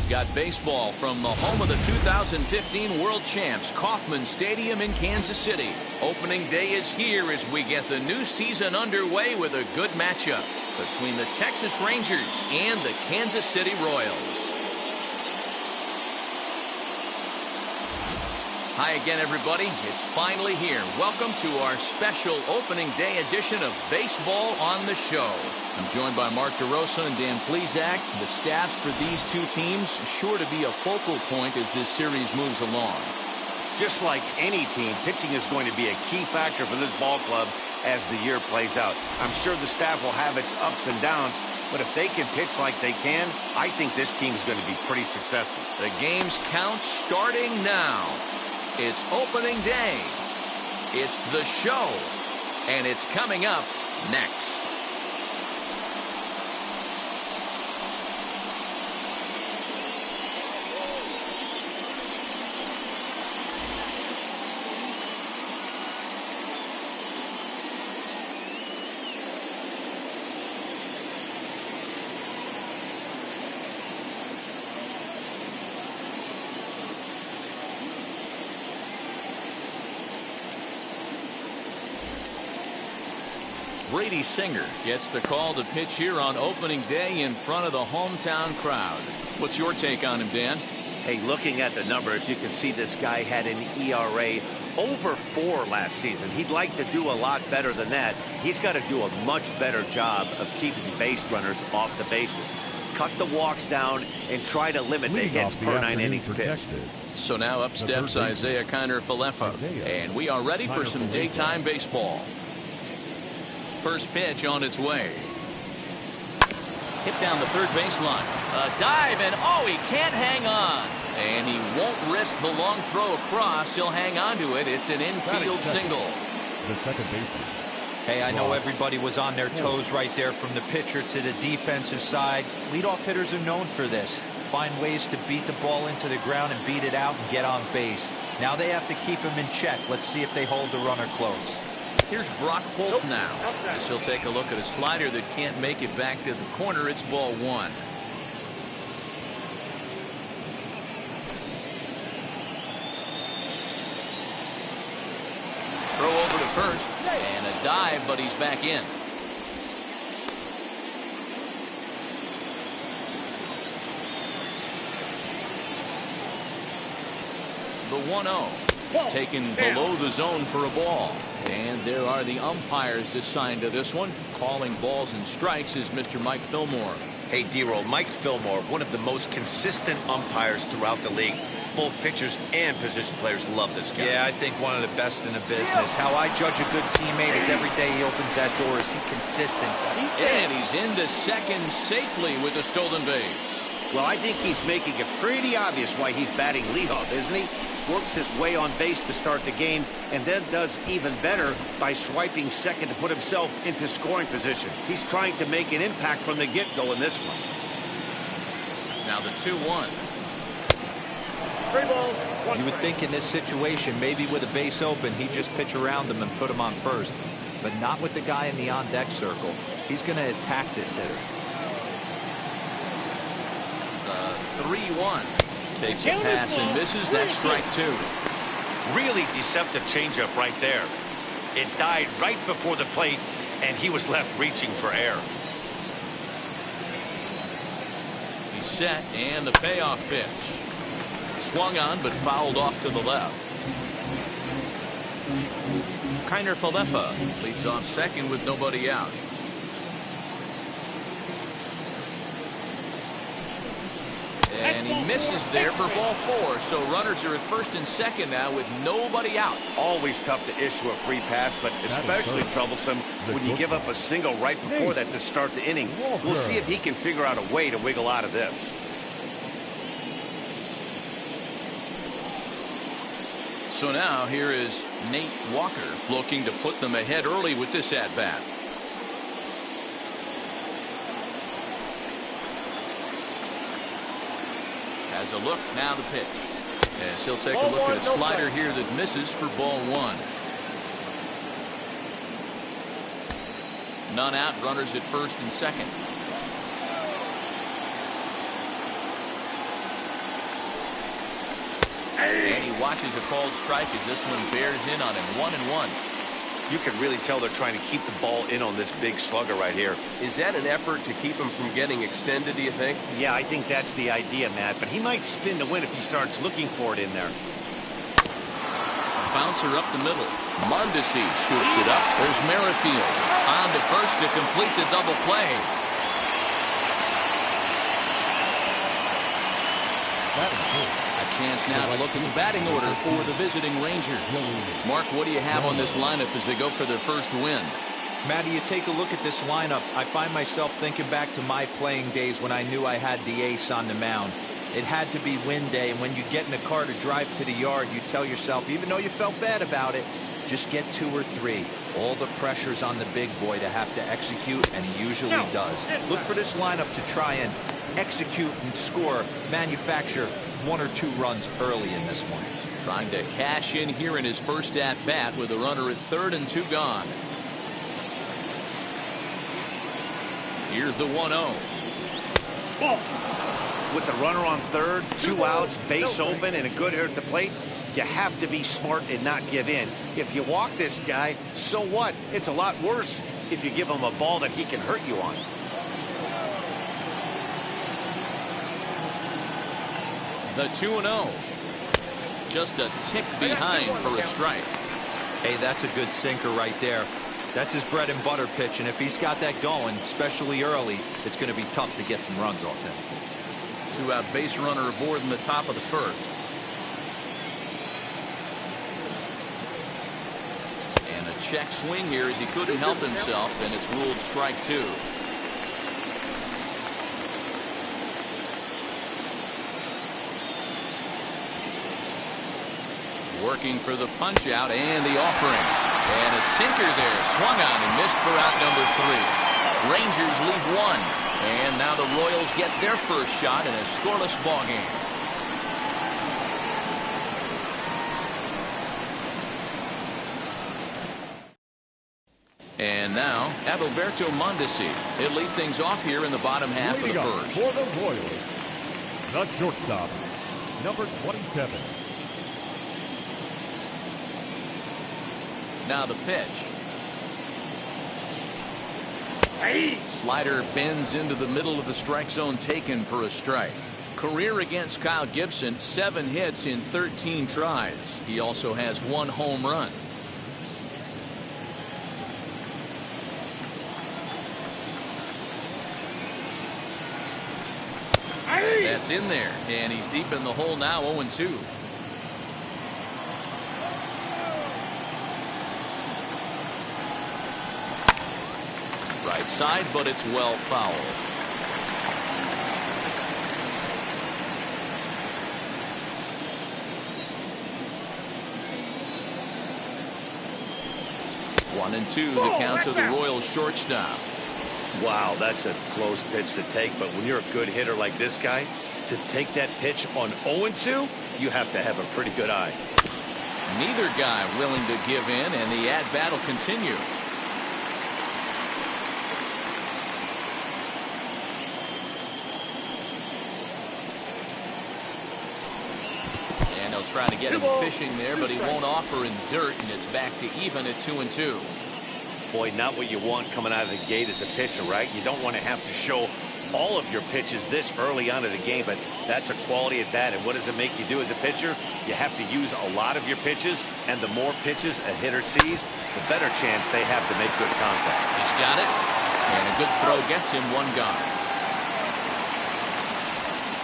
We've got baseball from the home of the 2015 World Champs, Kauffman Stadium in Kansas City. Opening day is here as we get the new season underway with a good matchup between the Texas Rangers and the Kansas City Royals. Hi again, everybody. It's finally here. Welcome to our special opening day edition of Baseball on the Show. I'm joined by Mark DeRosa and Dan Plesac. The staffs for these two teams sure to be a focal point as this series moves along. Just like any team, pitching is going to be a key factor for this ball club as the year plays out. I'm sure the staff will have its ups and downs, but if they can pitch like they can, I think this team is going to be pretty successful. The game's count starting now. It's opening day. It's the show. And it's coming up next. Brady Singer gets the call to pitch here on opening day in front of the hometown crowd. What's your take on him, Dan? Hey, looking at the numbers, you can see this guy had an ERA over 4 last season. He'd like to do a lot better than that. He's got to do a much better job of keeping base runners off the bases. Cut the walks down and try to limit the hits per 9 innings pitched. So now up steps Isaiah Kiner-Falefa, and we are ready for some daytime baseball. First pitch on its way. Hit down the third baseline. A dive, and oh, he can't hang on. And he won't risk the long throw across. He'll hang on to it. It's an infield single. The second baseman. Hey, I know everybody was on their toes right there from the pitcher to the defensive side. Leadoff hitters are known for this. Find ways to beat the ball into the ground and beat it out and get on base. Now they have to keep him in check. Let's see if they hold the runner close. Here's Brock Holt now. As he'll take a look at a slider that can't make it back to the corner. It's ball 1. Throw over to first and a dive, but he's back in. The 1-0. It's taken below the zone for a ball. And there are the umpires assigned to this one. Calling balls and strikes is Mr. Mike Fillmore. Hey, D-Roll, Mike Fillmore, one of the most consistent umpires throughout the league. Both pitchers and position players love this guy. Yeah, I think one of the best in the business. How I judge a good teammate is every day he opens that door. Is he consistent? And he's into second safely with a stolen base. Well, I think he's making it pretty obvious why he's batting leadoff, isn't he? Works his way on base to start the game, and then does even better by swiping second to put himself into scoring position. He's trying to make an impact from the get-go in this one. Now the 2-1. You would think in this situation, maybe with a base open, he'd just pitch around him and put him on first. But not with the guy in the on-deck circle. He's going to attack this hitter. The 3-1. Takes a pass and misses. That strike 2. Really deceptive changeup right there. It died right before the plate, and he was left reaching for air. He's set, and the payoff pitch. Swung on, but fouled off to the left. Kiner-Falefa leads off second with nobody out. And he misses there for ball 4. So runners are at first and second now with nobody out. Always tough to issue a free pass, but especially troublesome when you give up a single right before that to start the inning. We'll see if he can figure out a way to wiggle out of this. So now here is Nate Walker looking to put them ahead early with this at-bat. Has a look, now the pitch. As he'll take a look at a slider here that misses for ball 1. None out, runners at first and second. watches a called strike as this one bears in on him. 1-1. You can really tell they're trying to keep the ball in on this big slugger right here. Is that an effort to keep him from getting extended, do you think? Yeah, I think that's the idea, Matt. But he might spin to win if he starts looking for it in there. Bouncer up the middle. Mondesi scoops it up. There's Merrifield on to first to complete the double play. A chance now to look at the batting order for the visiting Rangers. Mark, what do you have on this lineup as they go for their first win? Matty, you take a look at this lineup. I find myself thinking back to my playing days when I knew I had the ace on the mound. It had to be win day, and when you get in a car to drive to the yard, you tell yourself, even though you felt bad about it, just get 2 or 3. All the pressure's on the big boy to have to execute, and he usually does. Look for this lineup to try and execute and score, manufacture 1 or 2 runs early in this one. Trying to cash in here in his first at-bat with a runner at third and 2 gone. Here's the 1-0. With the runner on third, 2 outs, base open, and a good hitter at the plate, you have to be smart and not give in. If you walk this guy, so what? It's a lot worse if you give him a ball that he can hurt you on. The 2-0. Just a tick behind for a strike. Hey, that's a good sinker right there. That's his bread and butter pitch, and if he's got that going, especially early, it's going to be tough to get some runs off him. 2-out base runner aboard in the top of the first. And a check swing here as he couldn't help himself, and it's ruled strike 2. Working for the punch out and the offering. And a sinker there. Swung on and missed for out number 3. Rangers leave 1. And now the Royals get their first shot in a scoreless ball game. And now Adalberto Mondesi. He'll lead things off here in the bottom half of the first. For the Royals, the shortstop, number 27. Now the pitch. Slider bends into the middle of the strike zone, taken for a strike. Career against Kyle Gibson, 7 hits in 13 tries. He also has 1 home run. That's in there, and he's deep in the hole now, 0-2. Right side, but it's well fouled. One and 2, the count of the Royals shortstop. Wow, that's a close pitch to take, but when you're a good hitter like this guy, to take that pitch on 0-2, you have to have a pretty good eye. Neither guy willing to give in, and the at-bat will continue. And they'll try to get him fishing there, but he won't offer in dirt, and it's back to even at 2-2. Boy, not what you want coming out of the gate as a pitcher, right? You don't want to have to show all of your pitches this early on in the game, but that's a quality at bat. And what does it make you do as a pitcher? You have to use a lot of your pitches, and the more pitches a hitter sees, the better chance they have to make good contact. He's got it, and a good throw gets him 1 gone.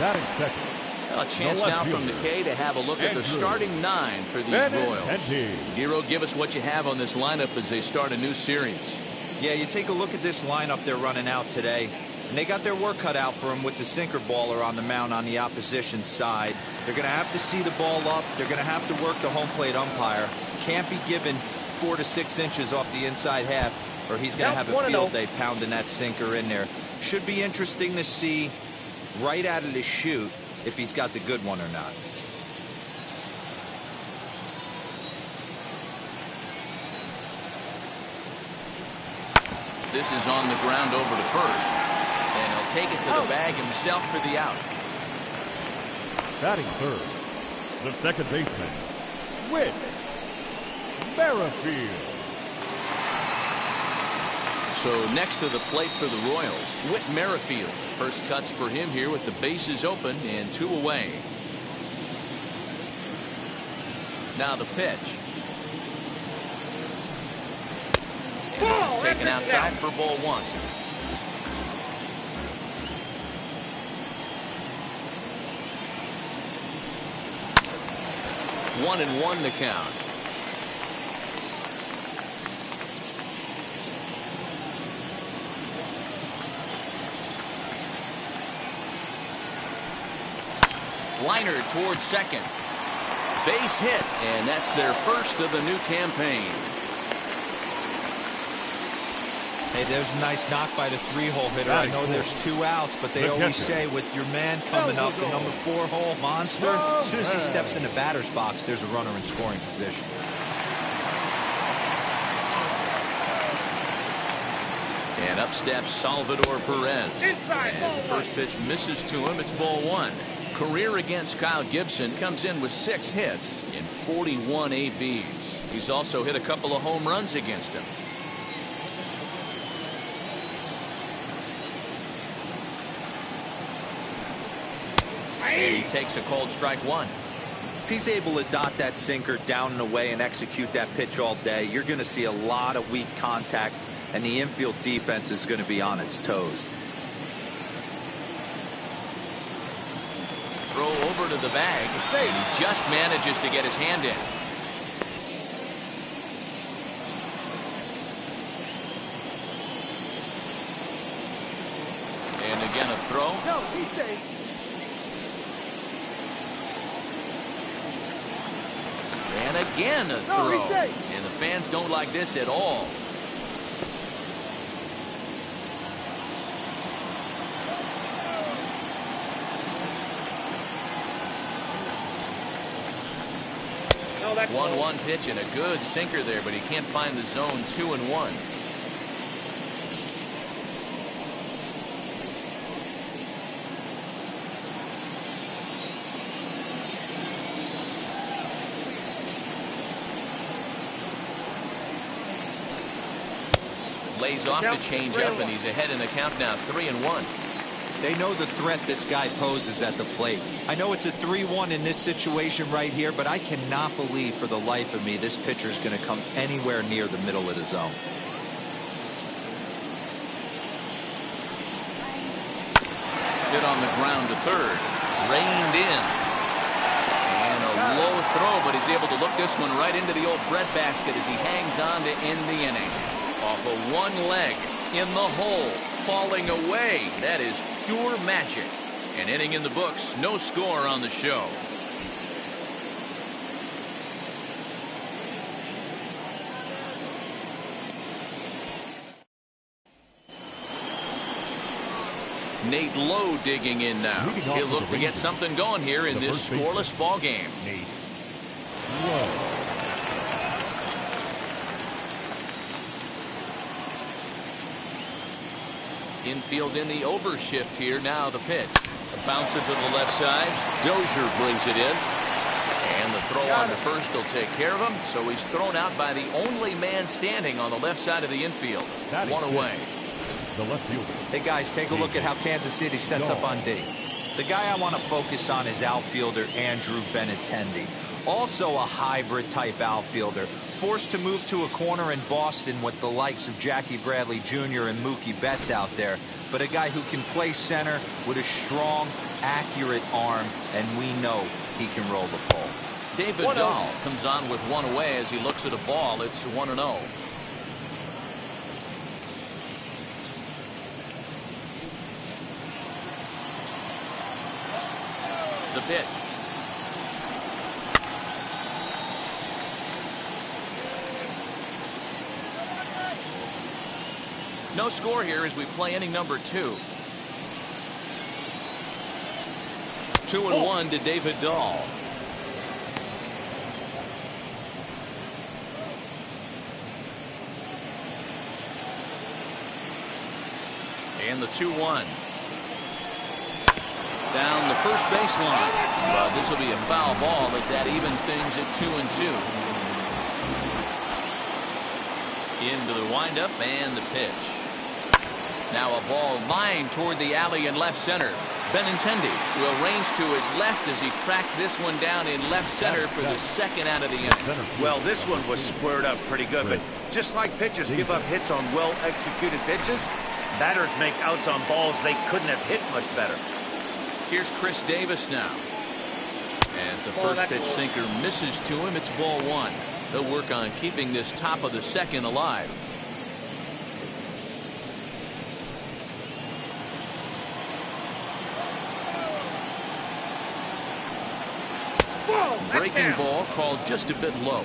Batting second. A chance now from McKay to have a look at the starting 9 for these Royals. Nero, give us what you have on this lineup as they start a new series. Yeah, you take a look at this lineup they're running out today, and they got their work cut out for them with the sinker baller on the mound on the opposition side. They're going to have to see the ball up. They're going to have to work the home plate umpire. Can't be given 4 to 6 inches off the inside half, or he's going to have a field day pounding that sinker in there. Should be interesting to see right out of the chute if he's got the good one or not. This is on the ground over to first, and he'll take it to the bag himself for the out. Batting third, the second baseman, Whit Merrifield. So next to the plate for the Royals, Whit Merrifield. First cuts for him here with the bases open and 2 away. Now the pitch. And this is taken outside for ball 1. 1-1 the count. Liner towards second. Base hit, and that's their first of the new campaign. Hey, there's a nice knock by the 3-hole hitter. I know there's 2 outs, but they always say with your man coming up, the number 4-hole monster, as soon as he steps in the batter's box, there's a runner in scoring position. And up steps Salvador Perez. As the first pitch misses to him, it's ball 1. Career against Kyle Gibson comes in with 6 hits in 41 ABs. He's also hit a couple of home runs against him. And he takes a called strike 1. If he's able to dot that sinker down and away and execute that pitch all day, you're going to see a lot of weak contact, and the infield defense is going to be on its toes. Throw over to the bag, and he just manages to get his hand in. And again a throw. No, he's safe. And again a throw. And the fans don't like this at all. No, that's 1-1 pitch and a good sinker there, but he can't find the zone. 2-1. Lays off the changeup, and he's ahead in the count now. 3-1. They know the threat this guy poses at the plate. I know it's a 3-1 in this situation right here, but I cannot believe for the life of me this pitcher is going to come anywhere near the middle of the zone. Hit on the ground to third. Reined in. And a low throw, but he's able to look this one right into the old breadbasket as he hangs on to end the inning. Off of one leg, in the hole, falling away. That is pure magic. An inning in the books, no score on the show. Nate Lowe digging in now. He'll look to get something going here in this scoreless ball game. Nate Lowe. Infield in the overshift here. Now the pitch. Bounce it to the left side. Dozier brings it in. And the throw on to first will take care of him. So he's thrown out by the only man standing on the left side of the infield. 1 away. The left fielder. Hey guys, take a look at how Kansas City sets up on D. The guy I want to focus on is outfielder Andrew Benintendi. Also a hybrid type outfielder. Forced to move to a corner in Boston with the likes of Jackie Bradley Jr. and Mookie Betts out there. But a guy who can play center with a strong, accurate arm, and we know he can roll the ball. David Dahl comes on with 1 away as he looks at a ball. It's 1-0. The pitch. No score here as we play inning number 2. 2-1 to David Dahl. And the 2-1. Down the first baseline. But this will be a foul ball as that evens things at 2-2. Into the windup and the pitch. Now a ball lined toward the alley in left center. Benintendi will range to his left as he tracks this one down in left center for the second out of the inning. Well, this one was squared up pretty good, but just like pitchers give up hits on well-executed pitches, batters make outs on balls they couldn't have hit much better. Here's Chris Davis now. As the first pitch sinker misses to him, it's ball one. They'll work on keeping this top of the second alive. Breaking ball called just a bit low.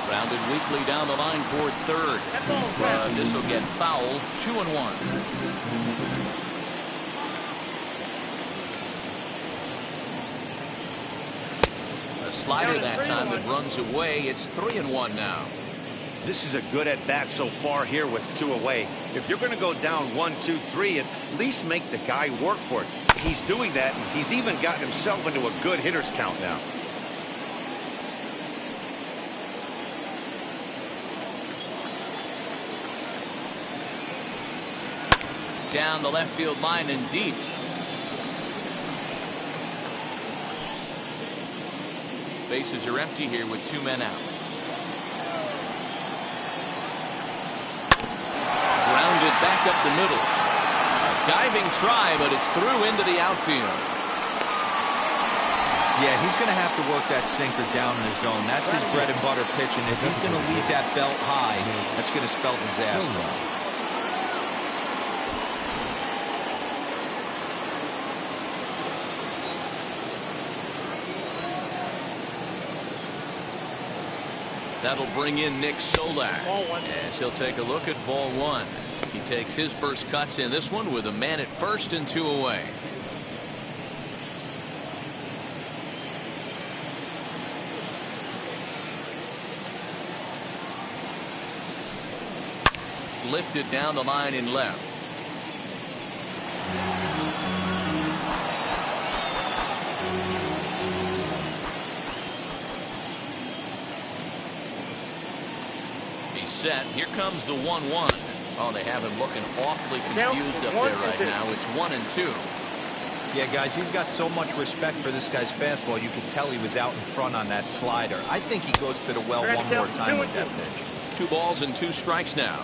Rounded weakly down the line toward third. This will get fouled. 2-1. A slider that time that runs away. It's 3-1 now. This is a good at bat so far here with 2 away. If you're going to go down 1-2-3, at least make the guy work for it. He's doing that, and he's even gotten himself into a good hitter's count now. Down the left field line and deep. Bases are empty here with 2 men out. Grounded back up the middle. A diving try, but it's through into the outfield. Yeah, he's going to have to work that sinker down in the zone. That's his bread and butter pitch, and if he's going to leave that belt high, that's going to spell disaster. That'll bring in Nick Solak as he'll take a look at ball one. He takes his first cuts in this one with a man at first and 2 away. Lifted down the line in left. Set. Here comes the 1-1. Oh, they have him looking awfully confused up there right now. It's 1-2. Yeah, guys, he's got so much respect for this guy's fastball. You could tell he was out in front on that slider. I think he goes to the well one more time with that pitch. 2 balls and 2 strikes now.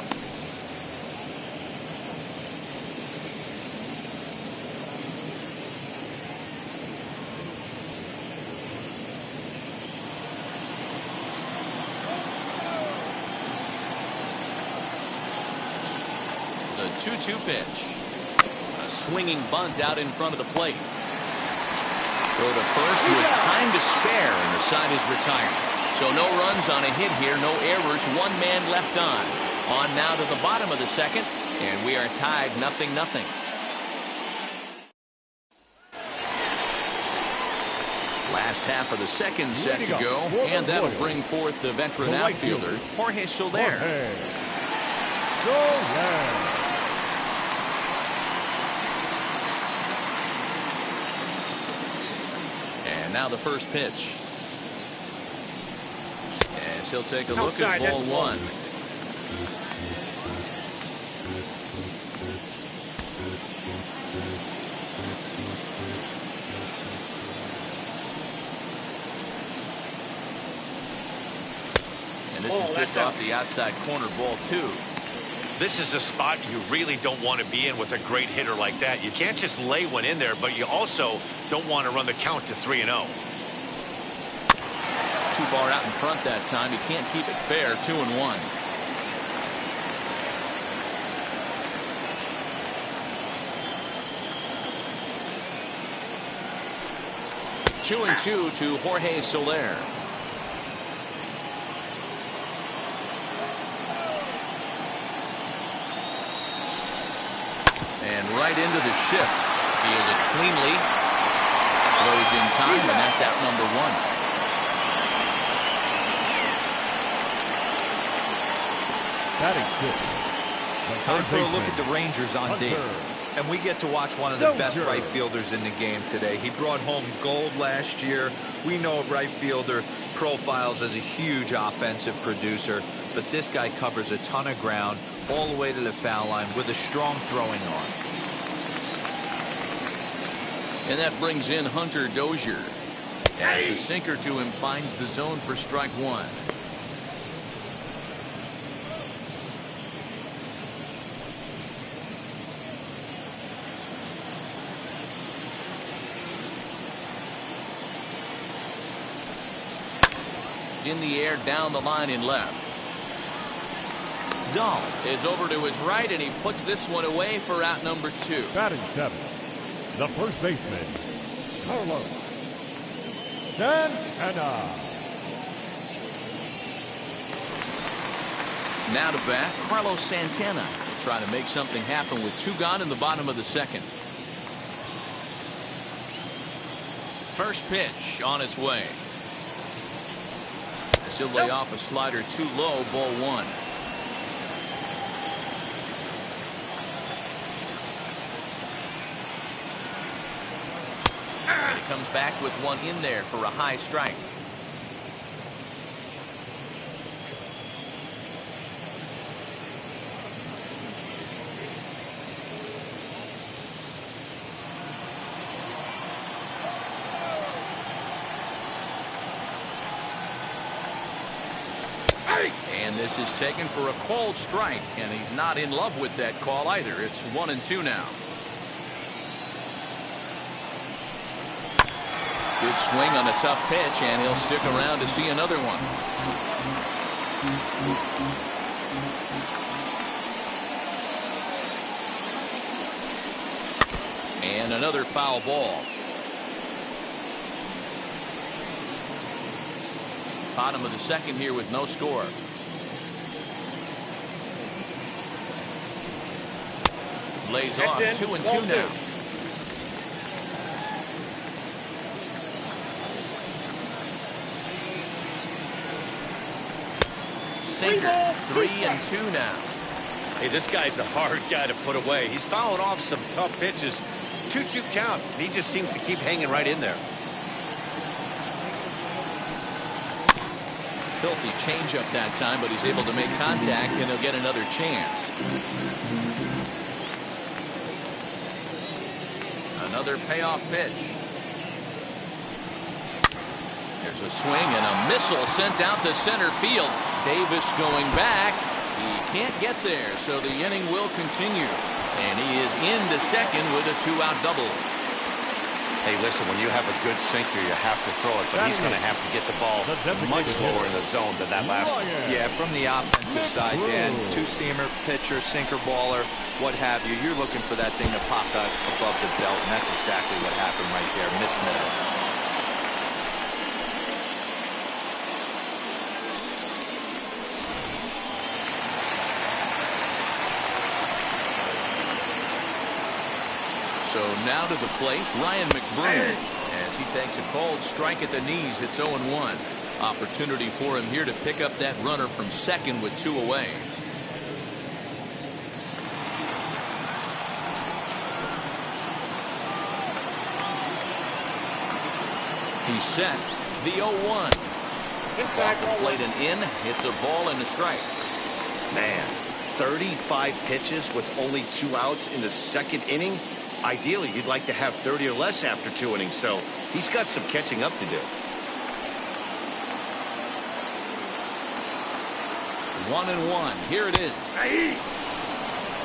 The 2-2 pitch. A swinging bunt out in front of the plate. Throw to first with time to spare, and the side is retired. So no runs on a hit here, no errors, 1 man left on. On now to the bottom of the second, and we are tied 0-0. Last half of the second set to go, and that'll bring forth the veteran outfielder, Jorge Soler. And now the first pitch. As he'll take a look at ball one. And this is just off the outside corner, ball 2. This is a spot you really don't want to be in with a great hitter like that. You can't just lay one in there, but you also don't want to run the count to 3-0. Too far out in front that time. You can't keep it fair. 2-1. 2-2 to Jorge Soler. And right into the shift. Fielded cleanly. Throws in time, and that's out number 1. Batting 6. Time for a look at the Rangers on D. Hunter. And we get to watch one of the best Dozier. right fielders in the game today. He brought home gold last year. We know a right fielder profiles as a huge offensive producer, but this guy covers a ton of ground all the way to the foul line with a strong throwing arm. And that brings in Hunter Dozier. As the sinker to him finds the zone for strike one. In the air down the line in left. Dahl is over to his right, and he puts this one away for out number 2. Batting 7, the first baseman, Carlos Santana. Now to bat, Carlos Santana trying to make something happen with 2 gone in the bottom of the second. First pitch on its way. He'll lay off a slider too low, ball 1. And he comes back with one in there for a high strike. And this is taken for a called strike, and he's not in love with that call either. It's 1-2 now. Good swing on a tough pitch, and he'll stick around to see another one. And another foul ball. Bottom of the second here with no score. Lays off 2-2 now. Sinker 3-2 now. Hey, this guy's a hard guy to put away. He's fouling off some tough pitches. 2-2 count. He just seems to keep hanging right in there. Filthy changeup that time, but he's able to make contact, and he'll get another chance. Another payoff pitch. There's a swing and a missile sent out to center field. Davis going back. He can't get there, so the inning will continue. And he is into second with a 2-out double. Hey, listen, when you have a good sinker, you have to throw it, but he's going to have to get the ball much lower in the zone than that last one. Yeah, from the offensive side, Dan, 2-seamer, pitcher, sinker, baller, what have you. You're looking for that thing to pop out above the belt, and that's exactly what happened right there. Missed middle. So now to the plate, Ryan Mcbride, as he takes a called strike at the knees. It's 0-1. Opportunity for him here to pick up that runner from second with 2 away. He's set. The 0-1. Off the plate and in. It's a ball and a strike. Man, 35 pitches with only 2 outs in the second inning. Ideally, you'd like to have 30 or less after 2 innings, so he's got some catching up to do. 1-1. Here it is.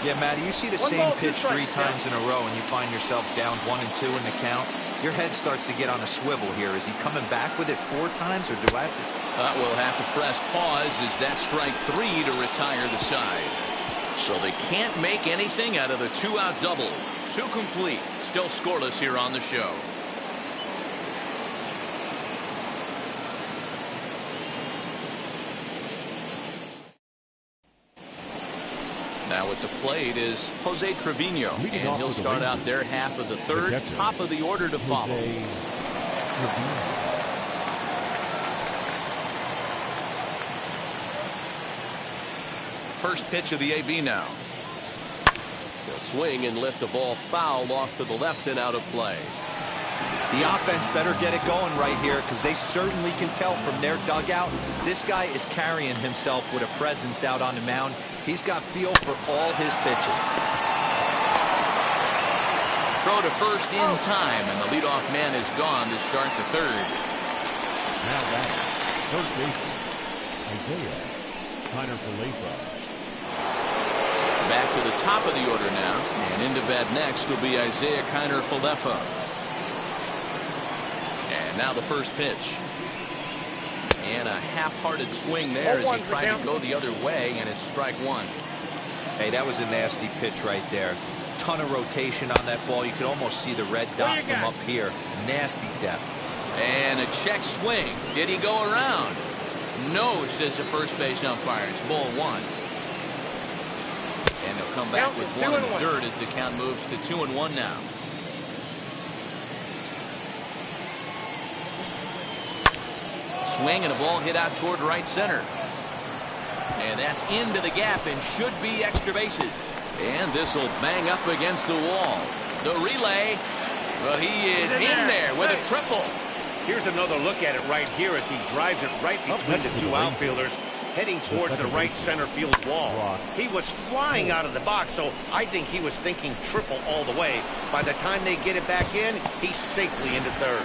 Yeah, Matty, you see the same pitch 3 times in a row and you find yourself down 1-2 in the count. Your head starts to get on a swivel here. Is he coming back with it 4 times, or do I have to? We'll have to press pause as that strike 3 to retire the side. So they can't make anything out of the 2-out double. 2 complete. Still scoreless here on the show. Now at the plate is Jose Trevino, and he'll start out their half of the third. Top of the order to follow. First pitch of the AB now. They'll swing and lift the ball foul off to the left and out of play. The offense better get it going right here, because they certainly can tell from their dugout this guy is carrying himself with a presence out on the mound. He's got feel for all his pitches. Throw to first in time, and the leadoff man is gone to start the third. Now batting, third baseman, Isaiah Kiner-Falefa. Back to the top of the order now, and into bat next will be Isaiah Kiner-Falefa. And now the first pitch. And a half-hearted swing there as he tried to go the other way, and it's strike one. Hey, that was a nasty pitch right there. Ton of rotation on that ball. You could almost see the red dot from up here. Nasty depth. And a check swing. Did he go around? No, says the first base umpire. It's ball one. And he'll come back with one in the dirt as the count moves to 2-1 now. Swing and a ball hit out toward right center. And that's into the gap and should be extra bases. And this will bang up against the wall. The relay. But he is in there with a triple. Here's another look at it right here as he drives it right between the two outfielders, heading towards the right center field wall. He was flying out of the box, so I think he was thinking triple all the way. By the time they get it back in, he's safely into third.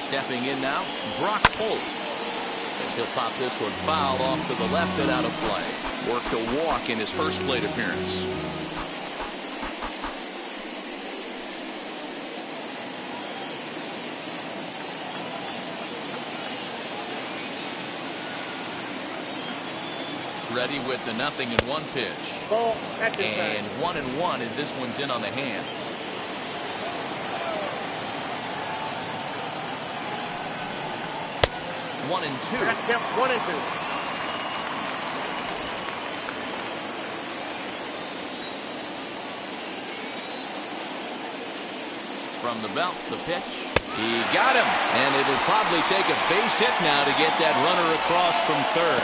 Stepping in now, Brock Holt. As he'll pop this one foul off to the left and out of play. Worked a walk in his first plate appearance. Ready with the 0-1 pitch. Ball, and 1-1 as this one's in on the hands. One and two. That's him, 1 and 2. From the belt, the pitch. He got him. And it'll probably take a base hit now to get that runner across from third.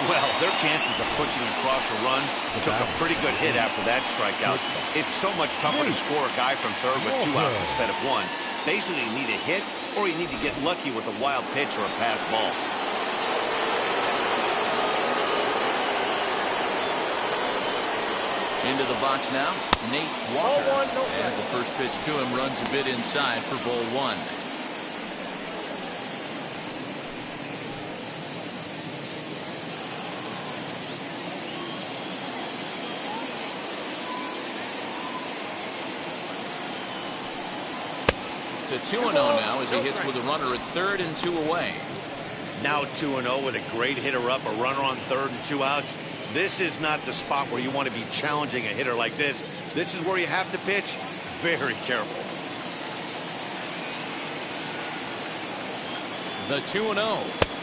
Well, their chances of pushing across a run took a pretty good hit after that strikeout. It's so much tougher to score a guy from third with 2 outs instead of 1. Basically, you need a hit or you need to get lucky with a wild pitch or a pass ball. Into the box now, Nate Walker. As the first pitch to him runs a bit inside for ball one. To 2-0 now as he hits with a runner at third and 2 away. Now 2-0 with a great hitter up, a runner on third and 2 outs. This is not the spot where you want to be challenging a hitter like this. This is where you have to pitch very careful. The 2-0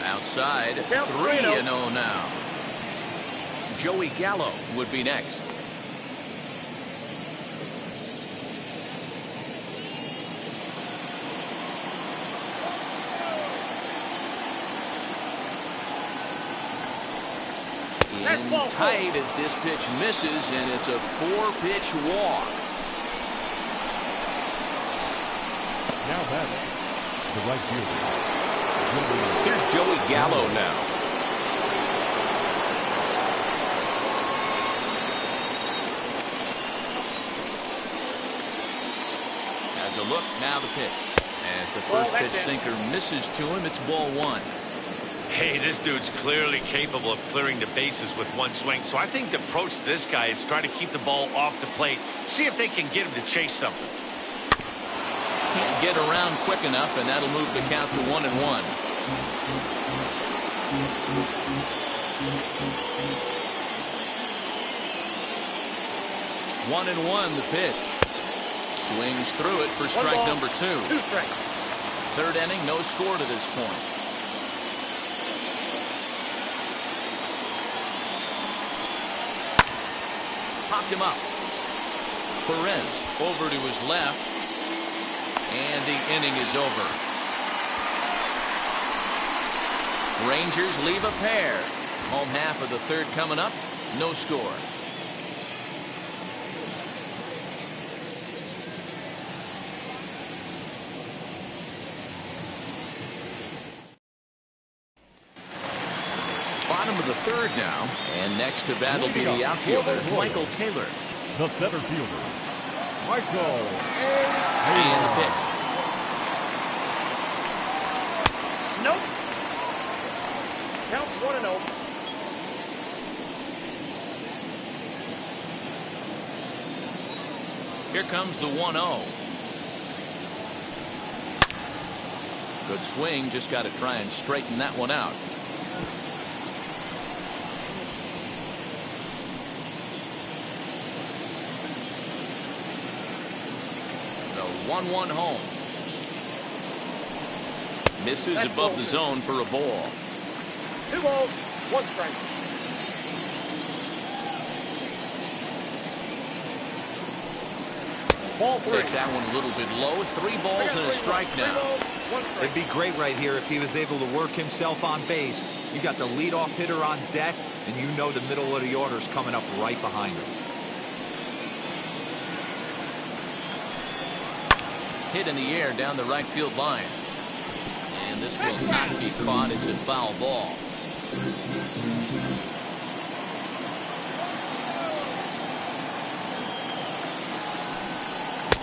outside, 3-0 now. Joey Gallo would be next. In tight as this pitch misses, and it's a 4-pitch walk. Now batting, the right fielder. Here's Joey Gallo now. As a look, now the pitch. As the first pitch sinker misses to him, it's ball one. Hey, this dude's clearly capable of clearing the bases with one swing. So I think the approach to this guy is try to keep the ball off the plate. See if they can get him to chase something. Can't get around quick enough, and that'll move the count to 1-1. 1-1 the pitch. Swings through it for strike number 2. 2 strikes. Third inning, no score to this point. Popped him up. Perez over to his left. And the inning is over. Rangers leave a pair. Home half of the third coming up. No score. Bottom of the third now. And next to bat will be the outfielder, Michael Taylor. The center fielder, Michael. And the pitch. Nope. Count 1-0. Here comes the 1-0. Good swing, just got to try and straighten that one out. The 1-1 home. Misses above the zone for a ball. 2 balls, 1 strike. Ball 3. Takes that one a little bit low. 3 balls and a strike now. It'd be great right here if he was able to work himself on base. You got the leadoff hitter on deck, and you know the middle of the order is coming up right behind him. Hit in the air down the right field line. And this will not be caught. It's a foul ball.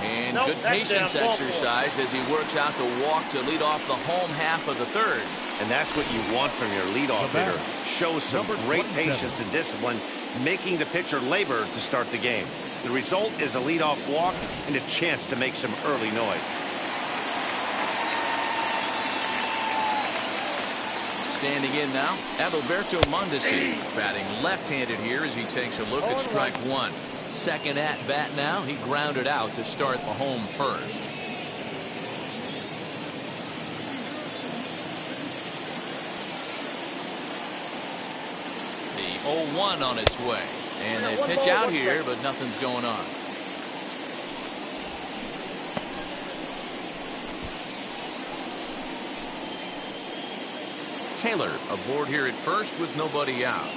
And good patience exercised as he works out the walk to lead off the home half of the third. And that's what you want from your leadoff hitter. Shows some great patience and discipline, making the pitcher labor to start the game. The result is a leadoff walk and a chance to make some early noise. Standing in now, Adalberto Mondesi, batting left-handed here as he takes a look at strike 1. Second at bat now. He grounded out to start the home first. The 0-1 on its way. And they pitch out here, but nothing's going on. Taylor aboard here at first with nobody out.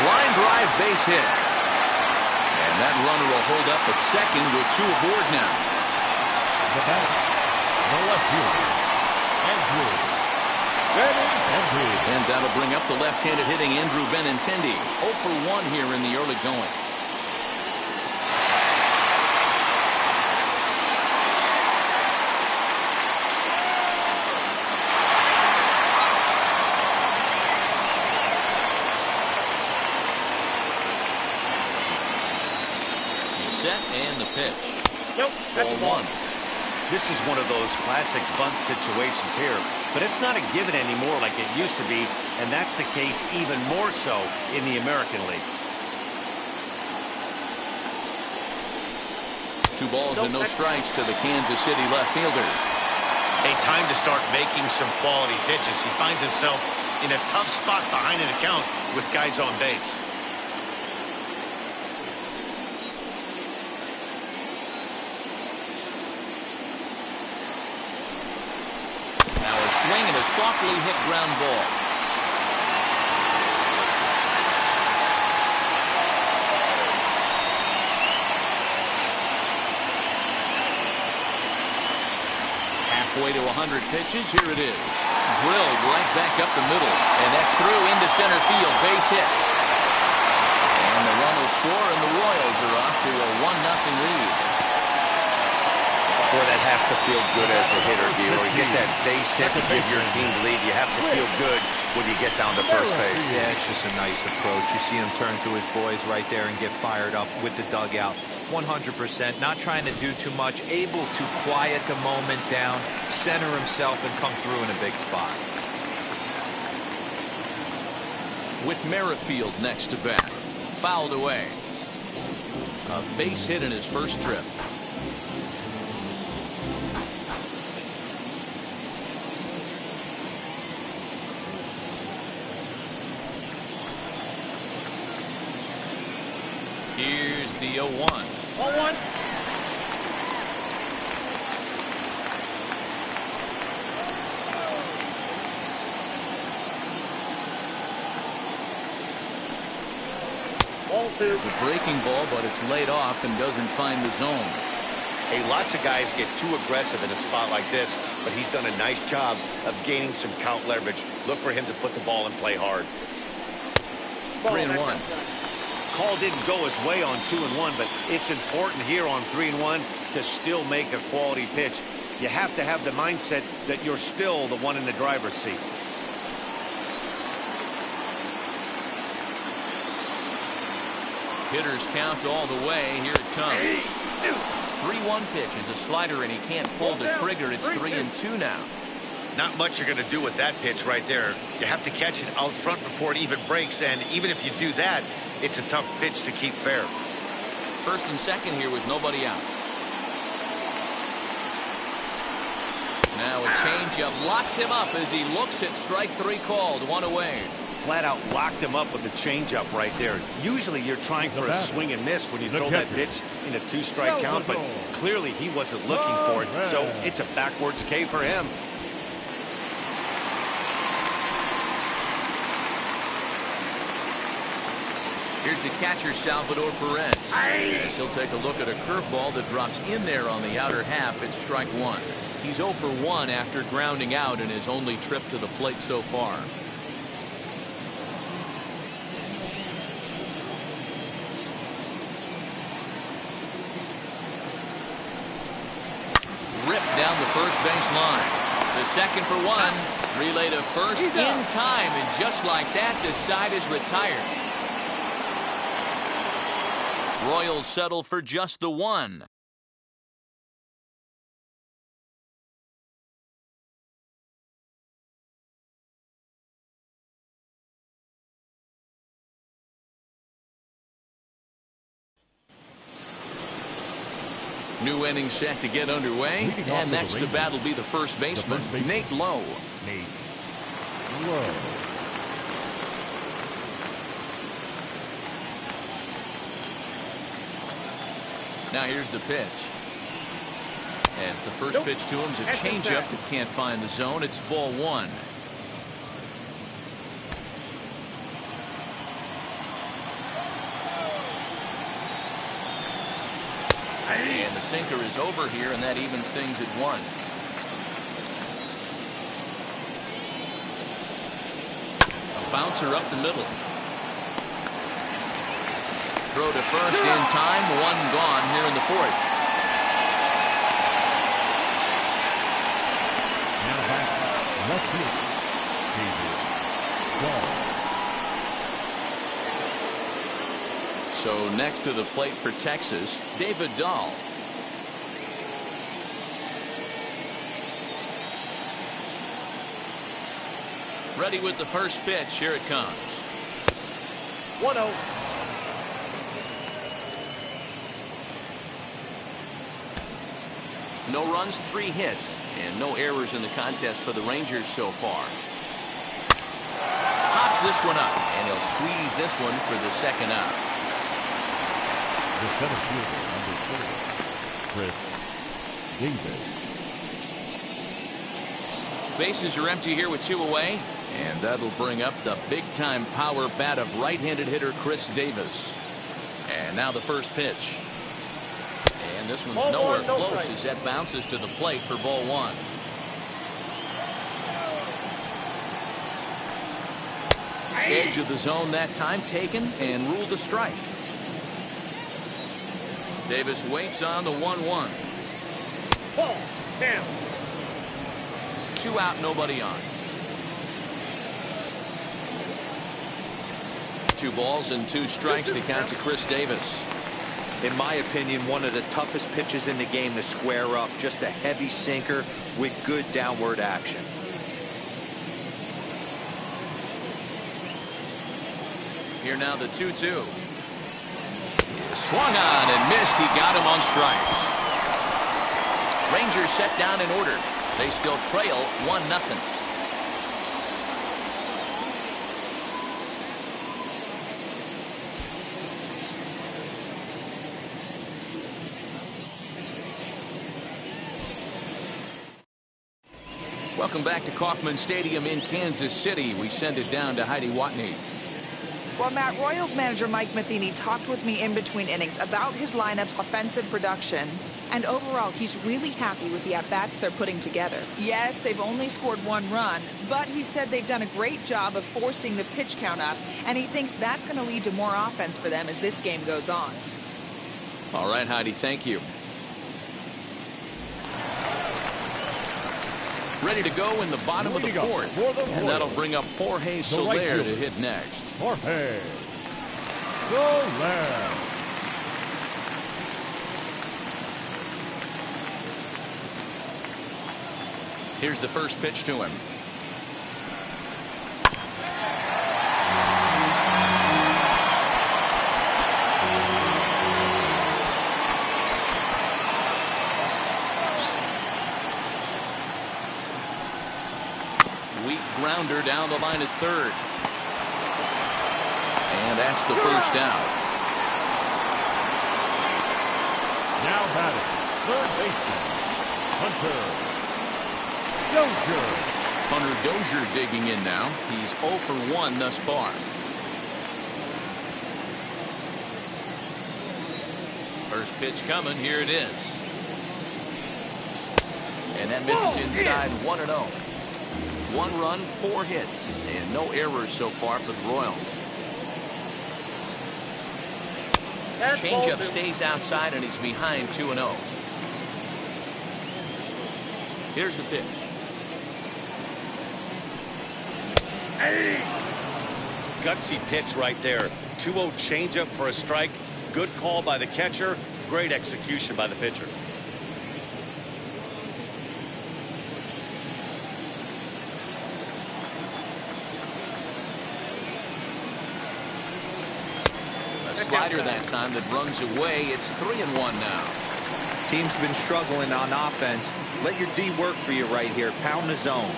Line drive, base hit. And that runner will hold up at second with 2 aboard now. The batter, the left fielder, Andrew Benintendi. And that'll bring up the left-handed hitting Andrew Benintendi. 0 for 1 here in the early going. Set and the pitch. Nope, that's a ball. 1. This is one of those classic bunt situations here, but it's not a given anymore like it used to be, and that's the case even more so in the American League. 2 balls and no strikes to the Kansas City left fielder. A time to start making some quality pitches. He finds himself in a tough spot behind an account with guys on base. Swing and a softly hit ground ball. Halfway to 100 pitches. Here it is. Drilled right back up the middle. And that's through into center field. Base hit. And the run will score, and the Royals are off to a 1-0 lead. Boy, that has to feel good as a hitter, Dior. You get that base hit to give your team the lead. You have to feel good when you get down to first base. Yeah, it's just a nice approach. You see him turn to his boys right there and get fired up with the dugout. 100%, not trying to do too much, able to quiet the moment down, center himself, and come through in a big spot. With Merrifield next to bat. Fouled away. A base hit in his first trip. Here's the 0-1. 0-1. Ball 2. It's a breaking ball, but it's laid off and doesn't find the zone. Hey, lots of guys get too aggressive in a spot like this, but he's done a nice job of gaining some count leverage. Look for him to put the ball and play hard. 3-1. Call didn't go his way on 2-1, but it's important here on 3-1 to still make a quality pitch. You have to have the mindset that you're still the one in the driver's seat. Hitters count all the way. Here it comes. 3-1 pitch is a slider, and he can't pull the trigger. It's 3-2 now. Not much you're going to do with that pitch right there. You have to catch it out front before it even breaks, and even if you do that, it's a tough pitch to keep fair. First and second here with nobody out. Now a changeup locks him up as he looks at strike 3 called. 1 away. Flat out locked him up with a changeup right there. Usually you're trying for a swing and miss when you throw that pitch in a 2-strike count, but clearly he wasn't looking for it, so it's a backwards K for him. Here's the catcher, Salvador Perez. As he'll take a look at a curveball that drops in there on the outer half. It's strike 1. He's 0 for 1 after grounding out in his only trip to the plate so far. Ripped down the first base line. To second for 1. Relay to first in time, and just like that, the side is retired. Royals settle for just the 1. New inning set to get underway, and next to bat will be the first baseman, Nate Lowe. Nate Lowe. Now here's the pitch. As the first pitch to him is a changeup that can't find the zone. It's ball 1. And the sinker is over here, and that evens things at 1. A bouncer up the middle. Throw to first in time. 1 gone here in the 4th. Now back left field. So next to the plate for Texas, David Dahl. Ready with the first pitch. Here it comes. 1-0. No runs, 3 hits, and no errors in the contest for the Rangers so far. Pops this one up, and he'll squeeze this one for the second out. The center fielder, number 30, Chris Davis. Bases are empty here with 2 away, and that'll bring up the big-time power bat of right-handed hitter Chris Davis. And now the first pitch. And this one's nowhere close as that bounces to the plate for ball 1. Edge of the zone that time taken and ruled a strike. Davis waits on the 1-1. Ball. Down. 2 out, nobody on. 2 balls and 2 strikes to count to Chris Davis. In my opinion, one of the toughest pitches in the game to square up. Just a heavy sinker with good downward action. Here now the 2-2. Swung on and missed. He got him on strikes. Rangers set down in order. They still trail 1-0. Welcome back to Kauffman Stadium in Kansas City. We send it down to Heidi Watney. Well, Matt, Royals manager Mike Matheny talked with me in between innings about his lineup's offensive production. And overall, he's really happy with the at-bats they're putting together. Yes, they've only scored 1 run, but he said they've done a great job of forcing the pitch count up, and he thinks that's going to lead to more offense for them as this game goes on. All right, Heidi, thank you. Ready to go in the bottom of the fourth. And that'll bring up Jorge Soler to hit next. Jorge Soler. Here's the first pitch to him. Weak grounder down the line at third. And that's the first out. Now batting, third baseman, Hunter Dozier. Hunter Dozier digging in now. He's 0 for 1 thus far. First pitch coming. Here it is. And that misses inside 1-0. 1 run, 4 hits, and no errors so far for the Royals. Changeup stays outside, and he's behind 2-0. Here's the pitch. Gutsy pitch right there. 2-0 changeup for a strike. Good call by the catcher. Great execution by the pitcher. Slider that time that runs away. It's 3-1 now. Team's been struggling on offense. Let your D work for you right here. Pound the zone.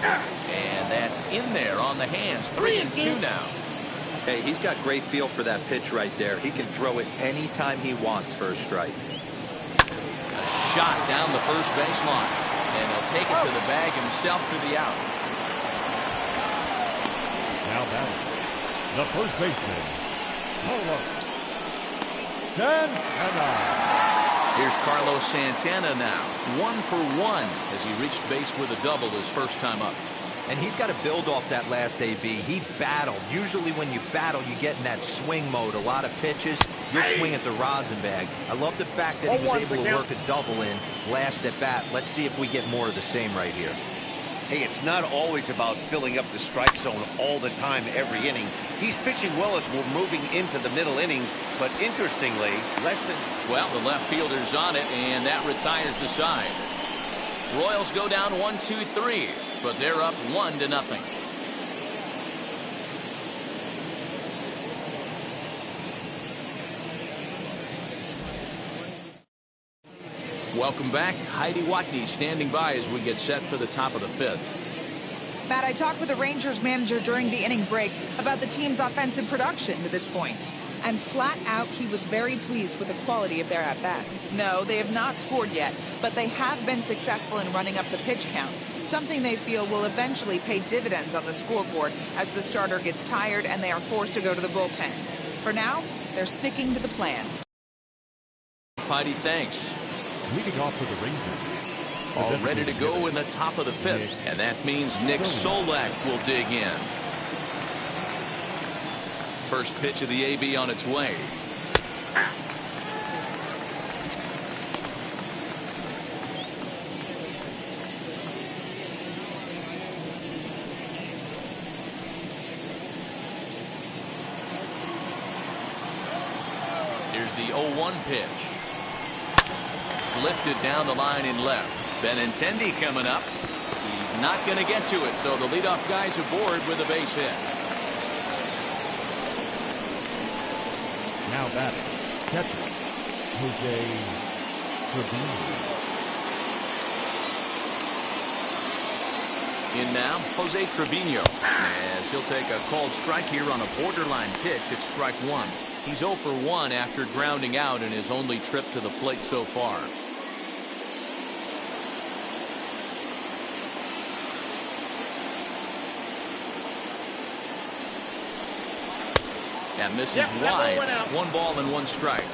And that's in there on the hands. 3-2 now. Hey, he's got great feel for that pitch right there. He can throw it anytime he wants for a strike. A shot down the first baseline. And he'll take it to the bag himself for the out. Now batting, the first baseman, Carlos Santana. Here's Carlos Santana now. 1 for 1 as he reached base with a double his first time up. And he's got to build off that last AB. He battled. Usually when you battle, you get in that swing mode. A lot of pitches, you'll swing at the rosin bag. I love the fact that he was able to work a double in last at bat. Let's see if we get more of the same right here. Hey, it's not always about filling up the strike zone all the time, every inning. He's pitching well as we're moving into the middle innings, but interestingly, less than... Well, the left fielder's on it, and that retires the side. Royals go down 1-2-3, but they're up 1-0. Welcome back. Heidi Watney standing by as we get set for the top of the fifth. Matt, I talked with the Rangers manager during the inning break about the team's offensive production to this point. And flat out, he was very pleased with the quality of their at-bats. No, they have not scored yet, but they have been successful in running up the pitch count, something they feel will eventually pay dividends on the scoreboard as the starter gets tired and they are forced to go to the bullpen. For now, they're sticking to the plan. Heidi, thanks. Leading off for the Rangers. All ready to go in the top of the fifth. And that means Nick Solak will dig in. First pitch of the AB on its way. Here's the 0-1 pitch. Lifted down the line in left. Benintendi coming up. He's not going to get to it, so the leadoff guy's aboard with a base hit. Now batting, catcher, Jose Trevino. In now, Jose Trevino. As he'll take a called strike here on a borderline pitch. It's strike 1. He's 0 for 1 after grounding out in his only trip to the plate so far. That misses Yep, that ball wide. went out. 1 ball and 1 strike.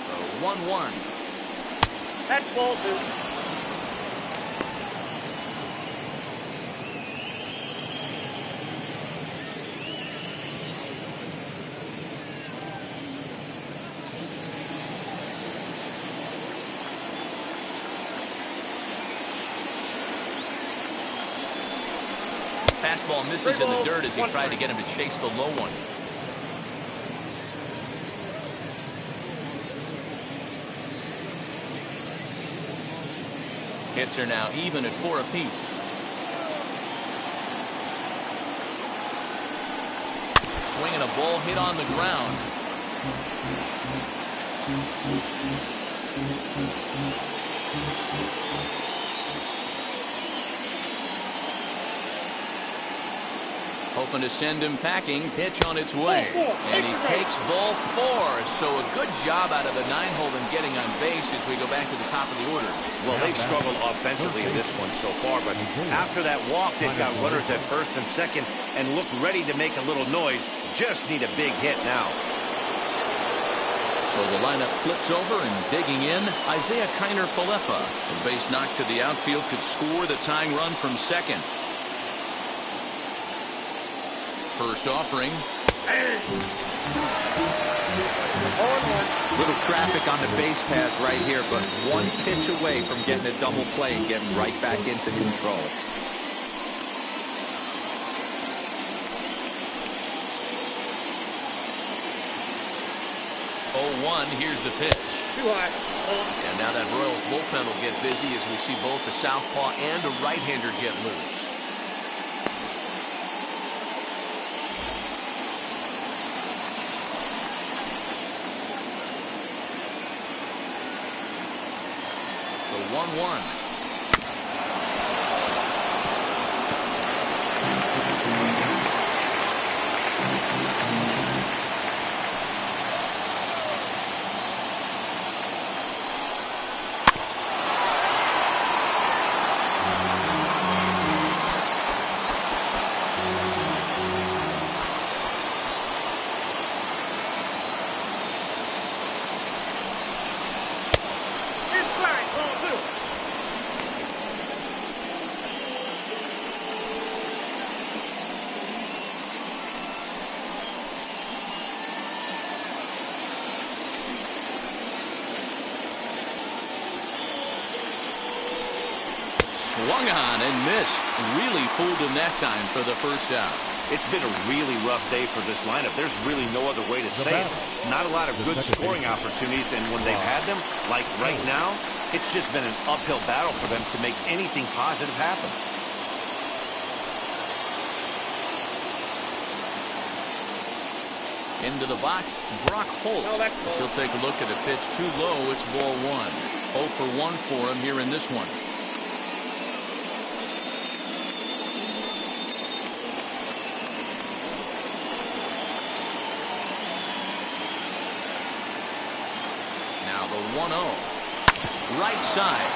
The 1-1. That's ball 2. Fastball misses in the dirt as he tried to get him to chase the low one. Hits are now even at 4 apiece. Swinging a ball hit on the ground. Hoping to send him packing. Pitch on its way. And he takes ball 4. So a good job out of the 9-hole in getting on base as we go back to the top of the order. Well, they've struggled offensively in this one so far, but after that walk, they've got runners at first and second and look ready to make a little noise. Just need a big hit now. So the lineup flips over and digging in, Isaiah Kiner-Falefa. The base knock to the outfield could score the tying run from second. First offering. Little traffic on the base paths right here, but 1 pitch away from getting a double play and getting right back into control. Here's the pitch. Too high. And now that Royals bullpen will get busy as we see both the southpaw and a right-hander get loose. The 1-1. Swung on and missed. Really fooled him that time for the first out. It's been a really rough day for this lineup. There's really no other way to say it. Not a lot of good scoring opportunities, and when they've had them, like right now, it's just been an uphill battle for them to make anything positive happen. Into the box, Brock Holt. As he'll take a look at a pitch too low. It's ball 1. 0 for 1 for him here in this one. Now the 1-0. Right side.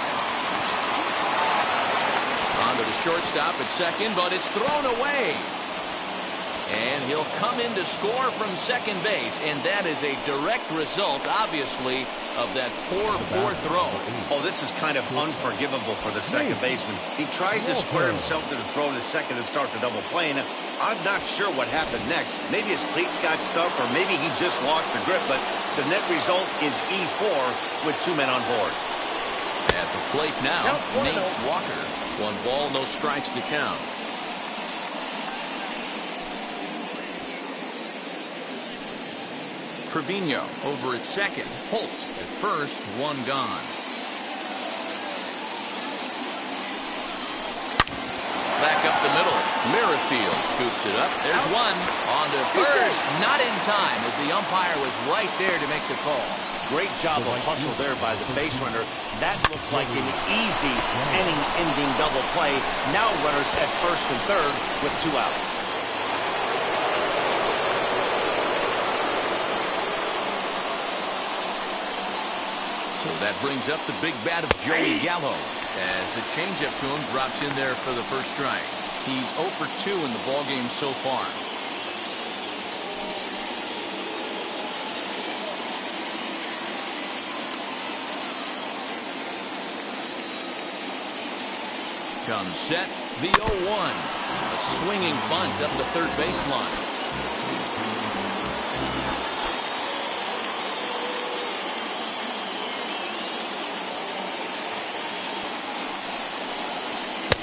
Onto the shortstop at second, but it's thrown away. And he'll come in to score from second base, and that is a direct result, obviously, of that poor throw. Oh, this is kind of unforgivable for the second baseman. He tries to square himself to the throw to second and start the double play, and I'm not sure what happened next. Maybe his cleats got stuck, or maybe he just lost the grip, but the net result is E4 with 2 men on board. At the plate now, Nate Walker. 1 ball, no strikes to count. Trevino over at second. Holt at first. 1 gone. Back up the middle. Merrifield scoops it up. There's 1. On to first. Not in time as the umpire was right there to make the call. Great job of hustle there by the base runner. That looked like an easy inning-ending double play. Now runners at first and third with 2 outs. So that brings up the big bat of Joey Gallo as the changeup to him drops in there for the first strike. He's 0 for 2 in the ballgame so far. Comes set, the 0-1. A swinging bunt up the third baseline.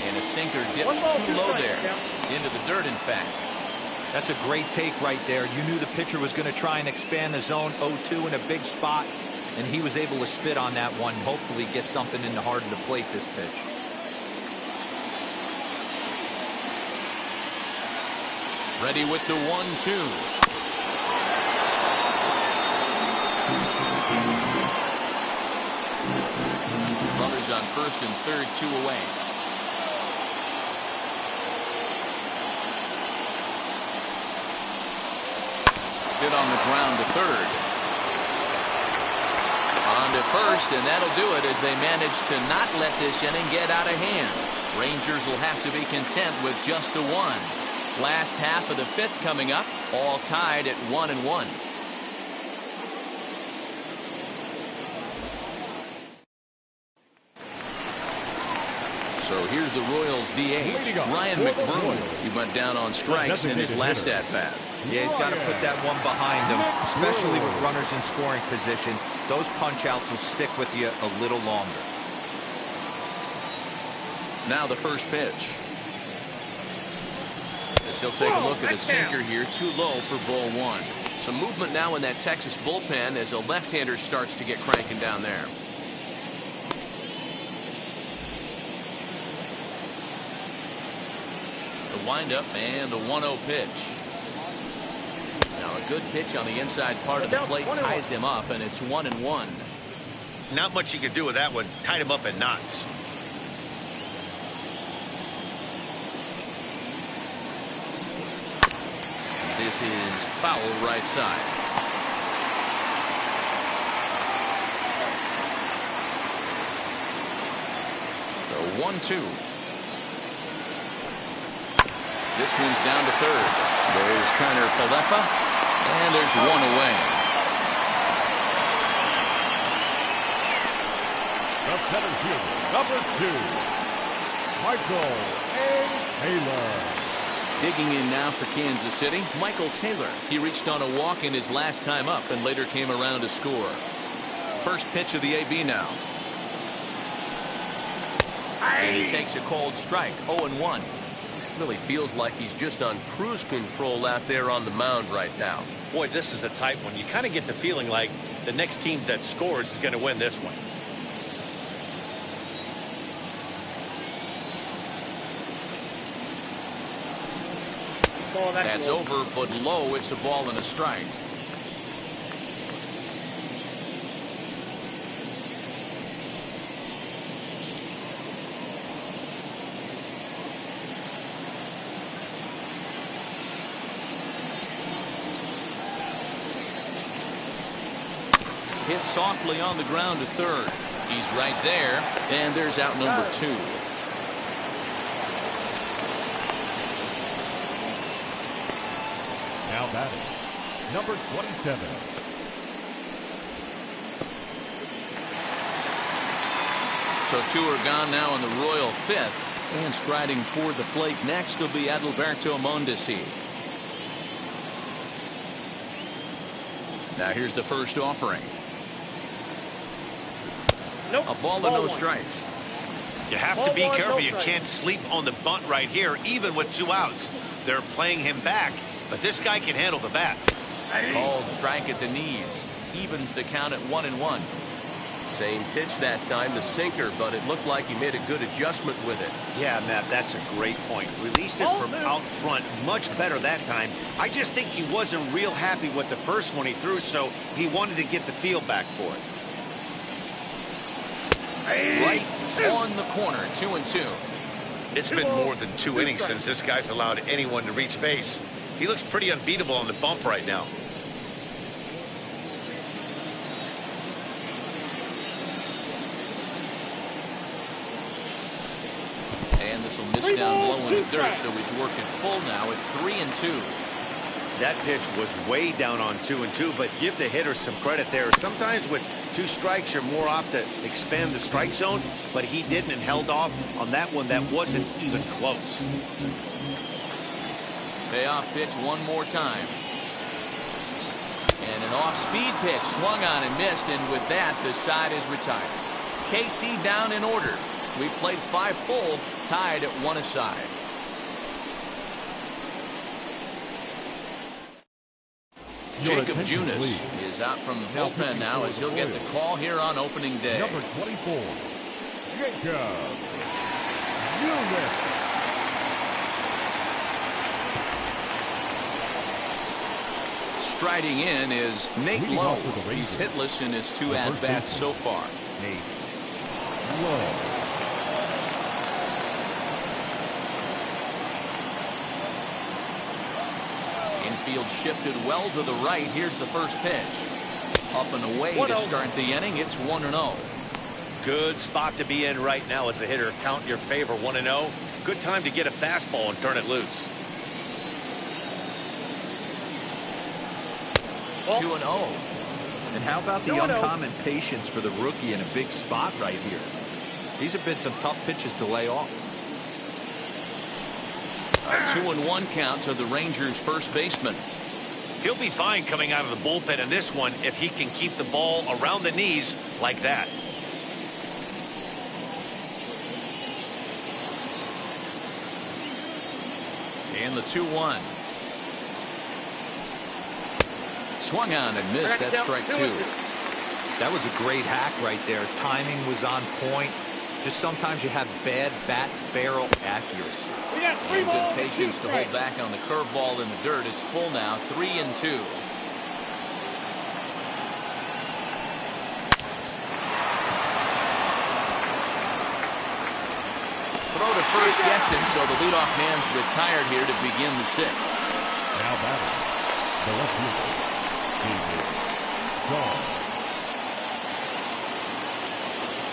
And a sinker dips too low there. Into the dirt, in fact. That's a great take right there. You knew the pitcher was going to try and expand the zone. 0-2 in a big spot, and he was able to spit on that one. Hopefully get something in the heart of the plate this pitch. Ready with the 1-2. Runners on first and third, 2 away. Hit on the ground to third. On to first, and that'll do it as they manage to not let this inning get out of hand. Rangers will have to be content with just the 1. Last half of the 5th coming up, all tied at 1-1. So here's the Royals DH, Ryan Mcbride. He went down on strikes in his last at-bat. Yeah, he's got to put that one behind him, especially with runners in scoring position. Those punch-outs will stick with you a little longer. Now the first pitch. As he'll take a look at a sinker here, too low for ball 1. Some movement now in that Texas bullpen as a left-hander starts to get cranking down there. The windup and the 1-0 pitch. Now a good pitch on the inside part of the plate ties him up, and it's 1-1. Not much you can do with that one. Tied him up in knots. This is foul right side. The 1-2. This one's down to third. There's Falefa, and there's one away. The center fielder, number 2, Michael A. Taylor. Digging in now for Kansas City, Michael Taylor. He reached on a walk in his last time up and later came around to score. First pitch of the AB now. And he takes a cold strike, 0-1. Really feels like he's just on cruise control out there on the mound right now. Boy, this is a tight one. You kind of get the feeling like the next team that scores is going to win this one. That's over, but low. It's a ball and a strike. Hit softly on the ground to third. He's right there, and there's out number 2. Now batting, number 27. So 2 are gone now in the Royal 5th, and striding toward the plate next will be Adalberto Mondesi. Now here's the first offering. Nope. A ball and no strikes. You have to be careful. You can't sleep on the bunt right here, even with 2 outs. They're playing him back, but this guy can handle the bat. Called strike at the knees. Evens the count at 1-1. Same pitch that time, the sinker, but it looked like he made a good adjustment with it. Yeah, Matt, that's a great point. Released it from out front much better that time. I just think he wasn't real happy with the first one he threw, so he wanted to get the feel back for it. Right on the corner, 2-2. It's been more than 2 innings since this guy's allowed anyone to reach base. He looks pretty unbeatable on the bump right now. down low in the dirt, so he's working full now at 3-2. That pitch was way down on 2-2, but give the hitter some credit there. Sometimes with 2 strikes, you're more apt to expand the strike zone, but he didn't and held off on that one that wasn't even close. Payoff pitch one more time. And an off-speed pitch swung on and missed, and with that, the side is retired. KC down in order. We played 5 full, tied at 1 aside. Jacob Junis is out from the bullpen now as he'll get the call here on opening day. Number 24, Jacob Junis. Striding in is Nate Lowe. He's hitless in his 2 at-bats so far. Nate Lowe. Infield shifted well to the right. Here's the first pitch. Up and away to start the inning. It's 1-0. Good spot to be in right now as a hitter. Count your favor, 1-0. Good time to get a fastball and turn it loose. 2-0. And how about the uncommon patience for the rookie in a big spot right here? These have been some tough pitches to lay off. A 2-1 count to the Rangers' first baseman. He'll be fine coming out of the bullpen in this one if he can keep the ball around the knees like that. And the 2-1. Swung on and missed. That's strike 2. That was a great hack right there. Timing was on point. Just sometimes you have bad bat barrel accuracy. And good patience to hold back on the curveball in the dirt. It's full now, 3-2. Throw to first gets him, so the leadoff man's retired here to begin the 6th. Now batting, the left fielder, David Dahl.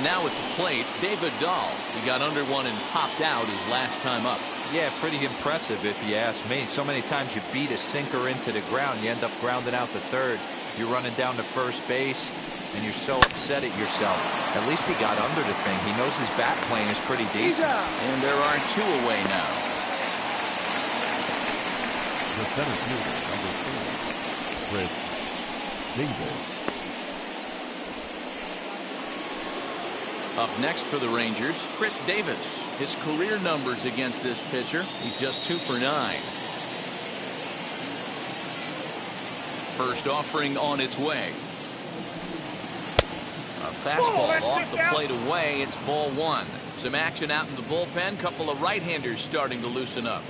Now at the plate, David Dahl. He got under one and popped out his last time up. Yeah, pretty impressive if you ask me. So many times you beat a sinker into the ground, you end up grounding out the third. You're running down to first base, and you're so upset at yourself. At least he got under the thing. He knows his bat plane is pretty decent. And there are 2 away now. The center fielder, number 4, Chris Davis. Up next for the Rangers, Chris Davis. His career numbers against this pitcher, he's just 2 for 9. First offering on its way. A fastball off the plate away. It's ball 1. Some action out in the bullpen. Couple of right-handers starting to loosen up.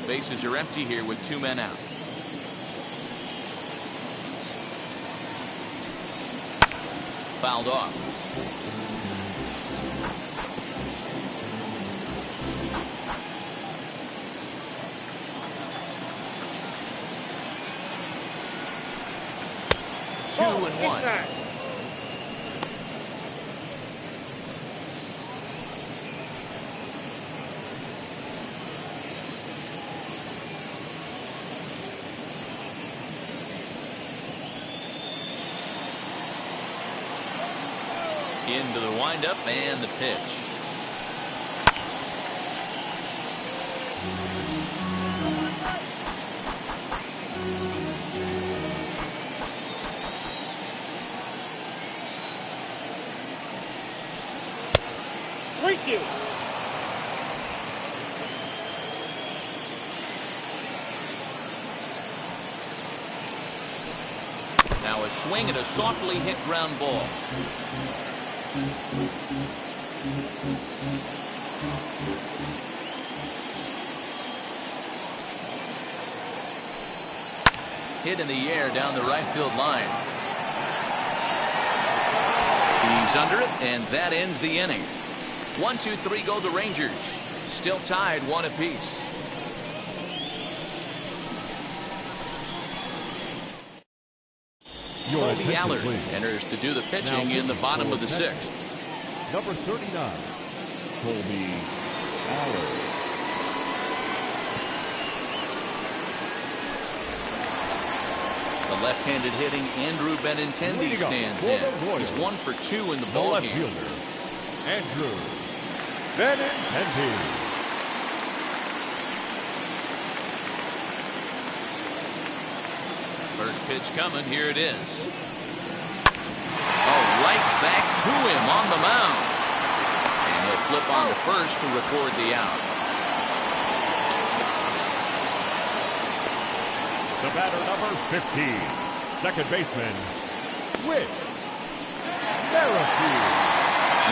Bases are empty here with 2 men out. Fouled off. Two and 1. Into the windup and the pitch. Thank you. Now a swing and a softly hit ground ball. Hit in the air down the right field line. He's under it, and that ends the inning. 1, 2, 3 go the Rangers. Still tied 1 apiece. Colby Allard enters to do the pitching in the bottom of the 6th. Number 39, Colby Allard. The left-handed hitting Andrew Benintendi stands in. He's 1 for 2 in the ball left game. fielder, Andrew Benintendi. First pitch coming. Here it is. Oh, right back to him on the mound. And he'll flip on to first to record the out. The batter, number 15, second baseman, Whit Merrifield.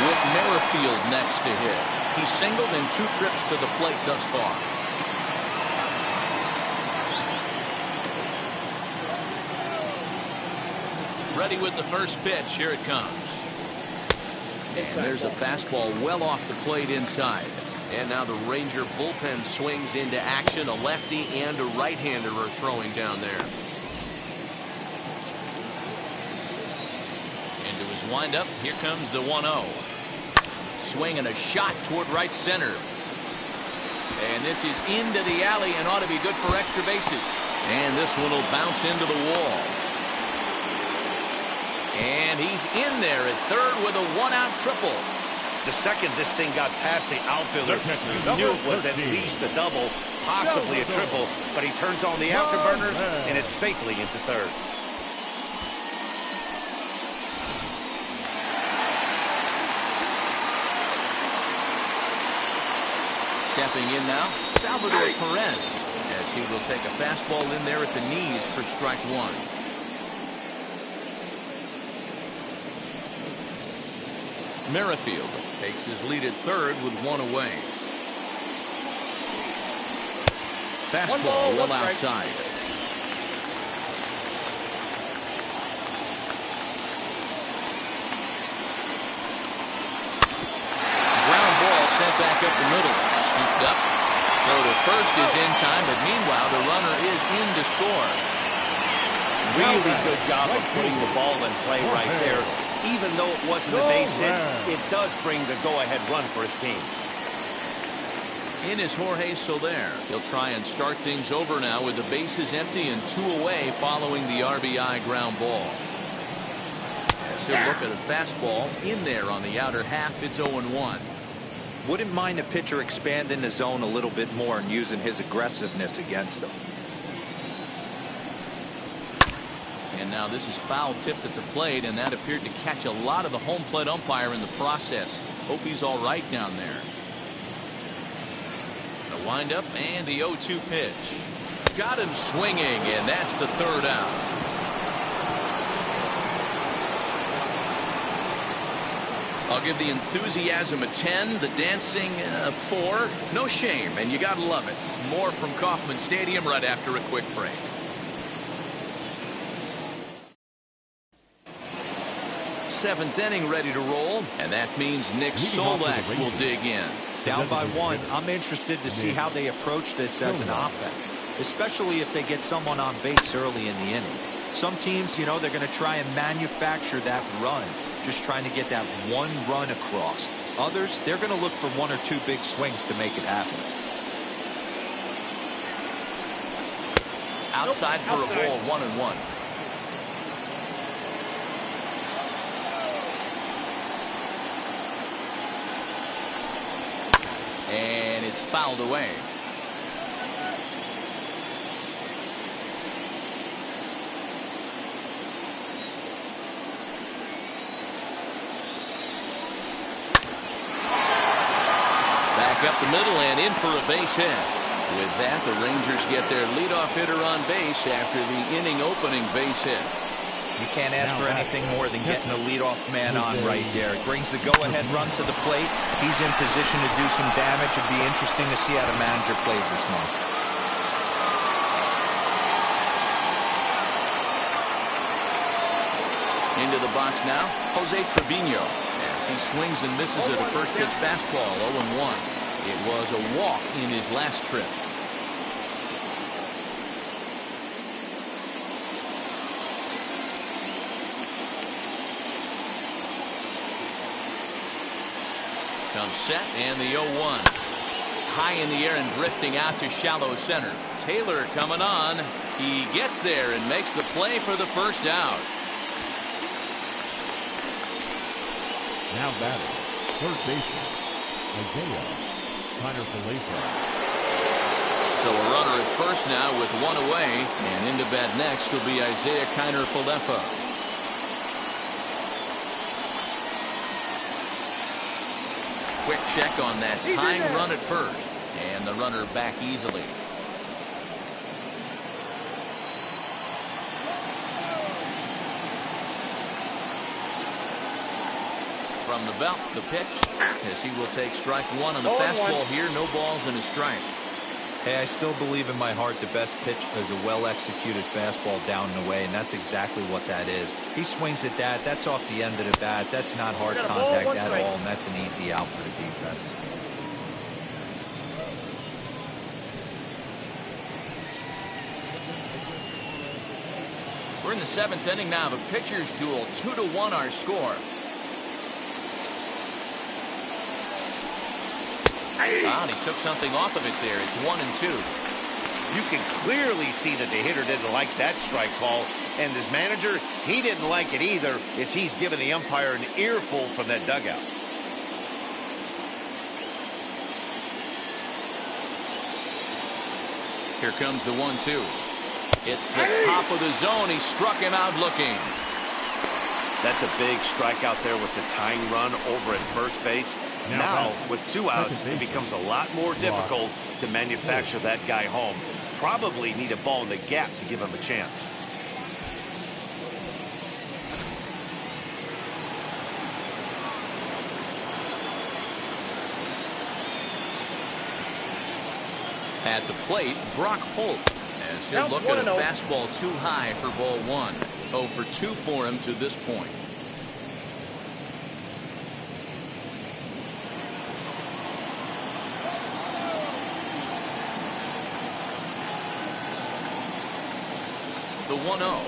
With Merrifield next to hit. He's singled in 2 trips to the plate thus far. Ready with the first pitch. Here it comes. And there's a fastball well off the plate inside. And now the Ranger bullpen swings into action. A lefty and a right-hander are throwing down there. Into his windup. Here comes the 1-0. Swing and a shot toward right center. And this is into the alley and ought to be good for extra bases. And this one will bounce into the wall. And he's in there at third with a 1-out triple. The second this thing got past the outfielder, you knew it was at least a double, possibly a triple, but he turns on the afterburners and is safely into third. Stepping in now, Salvador Perez, as he will take a fastball in there at the knees for strike 1. Merrifield takes his lead at third with 1 away. Fastball well outside. Ground ball sent back up the middle. Scooped up. Throw to first is in time, but meanwhile the runner is in to score. Really good job of putting the ball in play right there. Even though it wasn't a base hit, it does bring the go-ahead run for his team. In is Jorge Soler. He'll try and start things over now with the bases empty and 2 away following the RBI ground ball. As he'll look at a fastball in there on the outer half, it's 0-1. Wouldn't mind a pitcher expanding the zone a little bit more and using his aggressiveness against them. And now this is foul tipped at the plate, and that appeared to catch a lot of the home plate umpire in the process. Hope he's all right down there. The windup and the 0-2 pitch. Got him swinging, and that's the third out. I'll give the enthusiasm a 10, the dancing a 4. No shame, and you gotta love it. More from Kauffman Stadium right after a quick break. Seventh inning ready to roll, and that means Nick Solak will dig in. Down by 1, I'm interested to see how they approach this as an offense, especially if they get someone on base early in the inning. Some teams, you know, they're going to try and manufacture that run, just trying to get that one run across. Others, they're going to look for 1 or 2 big swings to make it happen. Outside for a ball, 1-1. And it's fouled away. Back up the middle and in for a base hit. With that, the Rangers get their leadoff hitter on base after the inning opening base hit. You can't ask for anything more than getting a leadoff man on right there. It brings the go-ahead run to the plate. He's in position to do some damage. It'd be interesting to see how the manager plays this month. Into the box now, Jose Trevino. As he swings and misses at a first pitch fastball, 0-1. It was a walk in his last trip. Comes set and the 0-1. High in the air and drifting out to shallow center. Taylor coming on. He gets there and makes the play for the first out. Now batting, third baseman, Isaiah Kiner-Falefa. So a runner at first now with one away, and into bat next will be Isaiah Kiner-Falefa. Quick check on that tying run at first, and the runner back easily. From the belt, the pitch, as he will take strike one on the fastball here. No balls and a strike. Hey, I still believe in my heart the best pitch is a well-executed fastball down and away, and that's exactly what that is. He swings at that. That's off the end of the bat. That's not hard contact at all, and that's an easy out for the defense. We're in the 7th inning now. The pitcher's duel, 2-1 our score. And he took something off of it there. It's 1-2. You can clearly see that the hitter didn't like that strike call, and his manager, he didn't like it either, as he's given the umpire an earful from that dugout. Here comes the 1-2. It's the top of the zone. He struck him out looking. That's a big strikeout there with the tying run over at first base. Now, with 2 outs, it becomes a lot more difficult to manufacture that guy home. Probably need a ball in the gap to give him a chance. At the plate, Brock Holt, as he'll look at a fastball too high for ball 1. 0 for 2 for him to this point. The 1-0.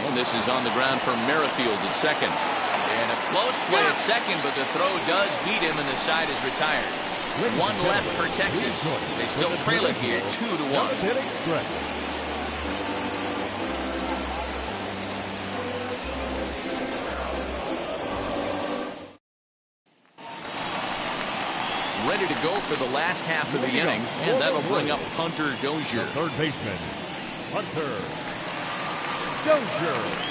And this is on the ground for Merrifield at second. And a close play at second, but the throw does beat him and the side is retired. One left for Texas. They still trail it here 2-1. Ready to go for the last half of the inning, and that'll bring up Hunter Dozier. Third baseman, Hunter Dozier.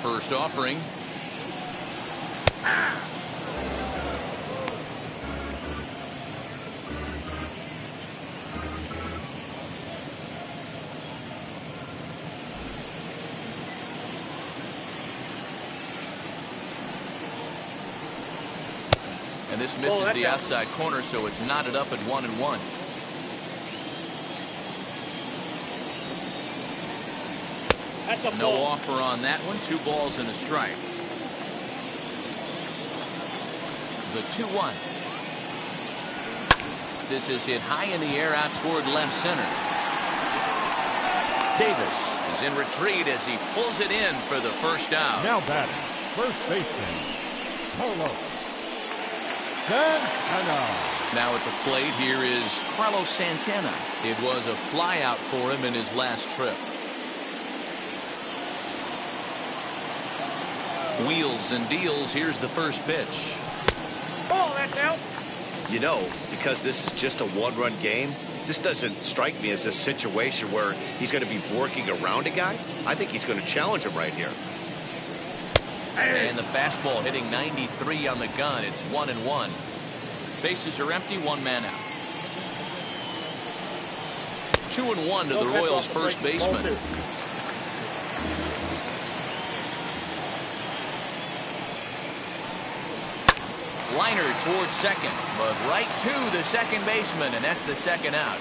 First offering. And this misses the outside corner, so it's knotted up at 1-1. No offer on that one. 2 balls and a strike. The 2-1. This is hit high in the air out toward left center. Davis is in retreat as he pulls it in for the first out. Now batting, first baseman, Carlos Santana. Now at the plate here is Carlos Santana. It was a fly out for him in his last trip. Wheels and deals. Here's the first pitch. Ball, that's out. You know, because this is just a 1-run game, this doesn't strike me as a situation where he's going to be working around a guy. I think he's going to challenge him right here. And the fastball hitting 93 on the gun. It's 1-1. Bases are empty. 1 man out. 2-1 to the Royals' first baseman. Liner towards second, but right to the second baseman, and that's the second out.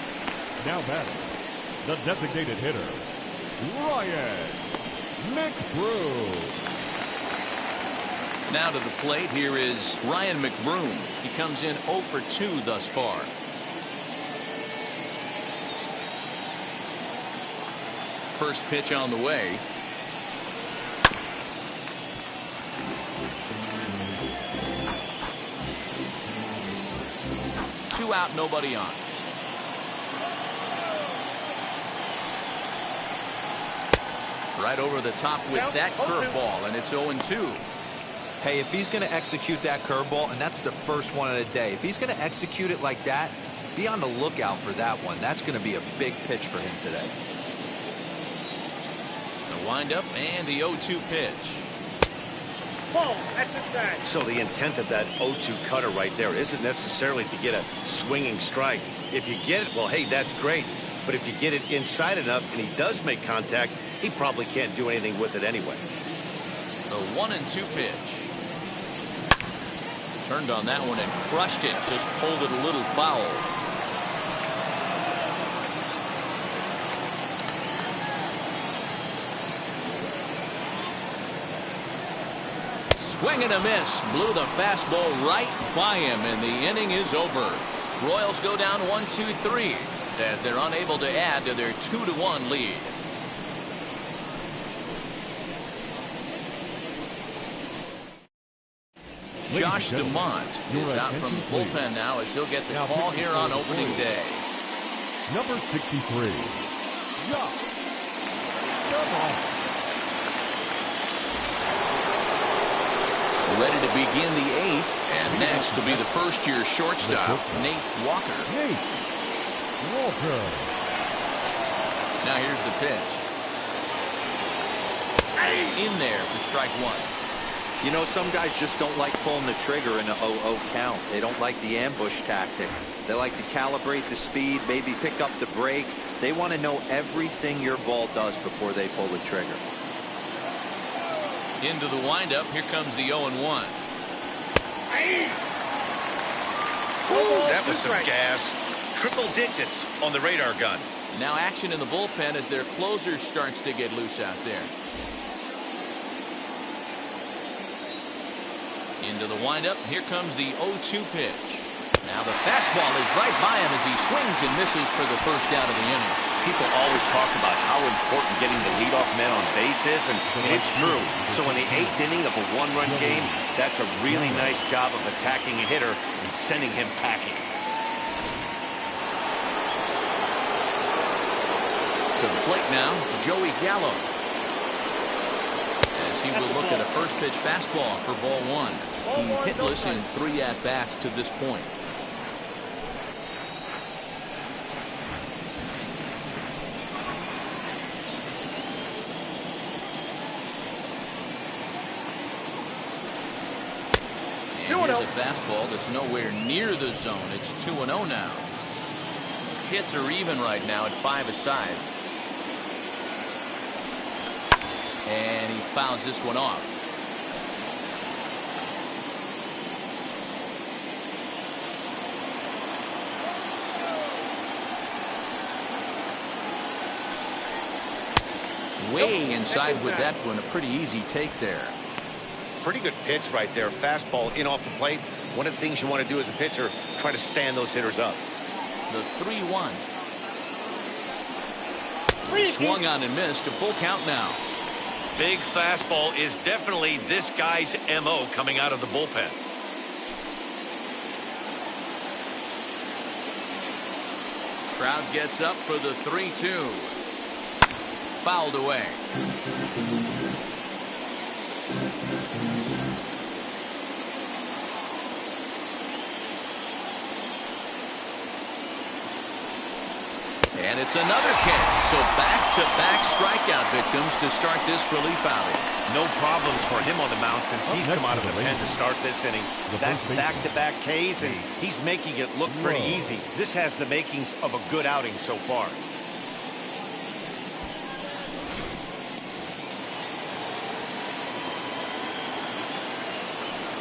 Now batting, the designated hitter, Ryan Mcbride. Now to the plate, here is Ryan Mcbride. He comes in 0 for 2 thus far. first pitch on the way. Two out, nobody on. Right over the top with that curveball, and it's 0-2. Hey, if he's going to execute that curveball, and that's the first one of the day, if he's going to execute it like that, be on the lookout for that one. That's going to be a big pitch for him today. The windup and the 0-2 pitch. Ball at the tag. So the intent of that 0-2 cutter right there isn't necessarily to get a swinging strike. If you get it, well, hey, that's great. But if you get it inside enough and he does make contact, he probably can't do anything with it anyway. The 1-2 pitch. Turned on that one and crushed it. Just pulled it a little foul. Swing and a miss. Blew the fastball right by him, and the inning is over. Royals go down 1-2-3 as they're unable to add to their 2-1 lead. Josh DeMont is out from the bullpen now as he'll get the call here on opening day. Number 63, Josh DeMont. Ready to begin the 8th, and next to be the first-year shortstop, Nate Walker. Nate Walker. Now here's the pitch. In there for strike one. You know, some guys just don't like pulling the trigger in an 0-0 count. They don't like the ambush tactic. They like to calibrate the speed, maybe pick up the brake. They want to know everything your ball does before they pull the trigger. Into the windup. Here comes the 0-1. Ooh, that was some gas. Triple digits on the radar gun. Now action in the bullpen as their closer starts to get loose out there. Into the windup. Here comes the 0-2 pitch. Now the fastball is right by him as he swings and misses for the first out of the inning. People always talk about how important getting the leadoff man on base is, and it's true. So in the 8th inning of a one-run game, that's a really nice job of attacking a hitter and sending him packing. To the plate now, Joey Gallo. As he will look at a first pitch fastball for ball one. He's hitless in 3 at-bats to this point. And here's a fastball that's nowhere near the zone. It's 2-0 now. Hits are even right now at 5 aside. And he fouls this one off. Way inside with that one. A pretty easy take there. Pretty good pitch right there. Fastball in off the plate. One of the things you want to do as a pitcher, try to stand those hitters up. The 3-1. Swung on and missed. A full count now. Big fastball is definitely this guy's MO coming out of the bullpen. Crowd gets up for the 3-2. Fouled away. And it's another catch. So back-to-back strikeout victims to start this relief outing. No problems for him on the mound since he's come out of the pen to start this inning. That's back-to-back Ks, and he's making it look pretty easy. This has the makings of a good outing so far.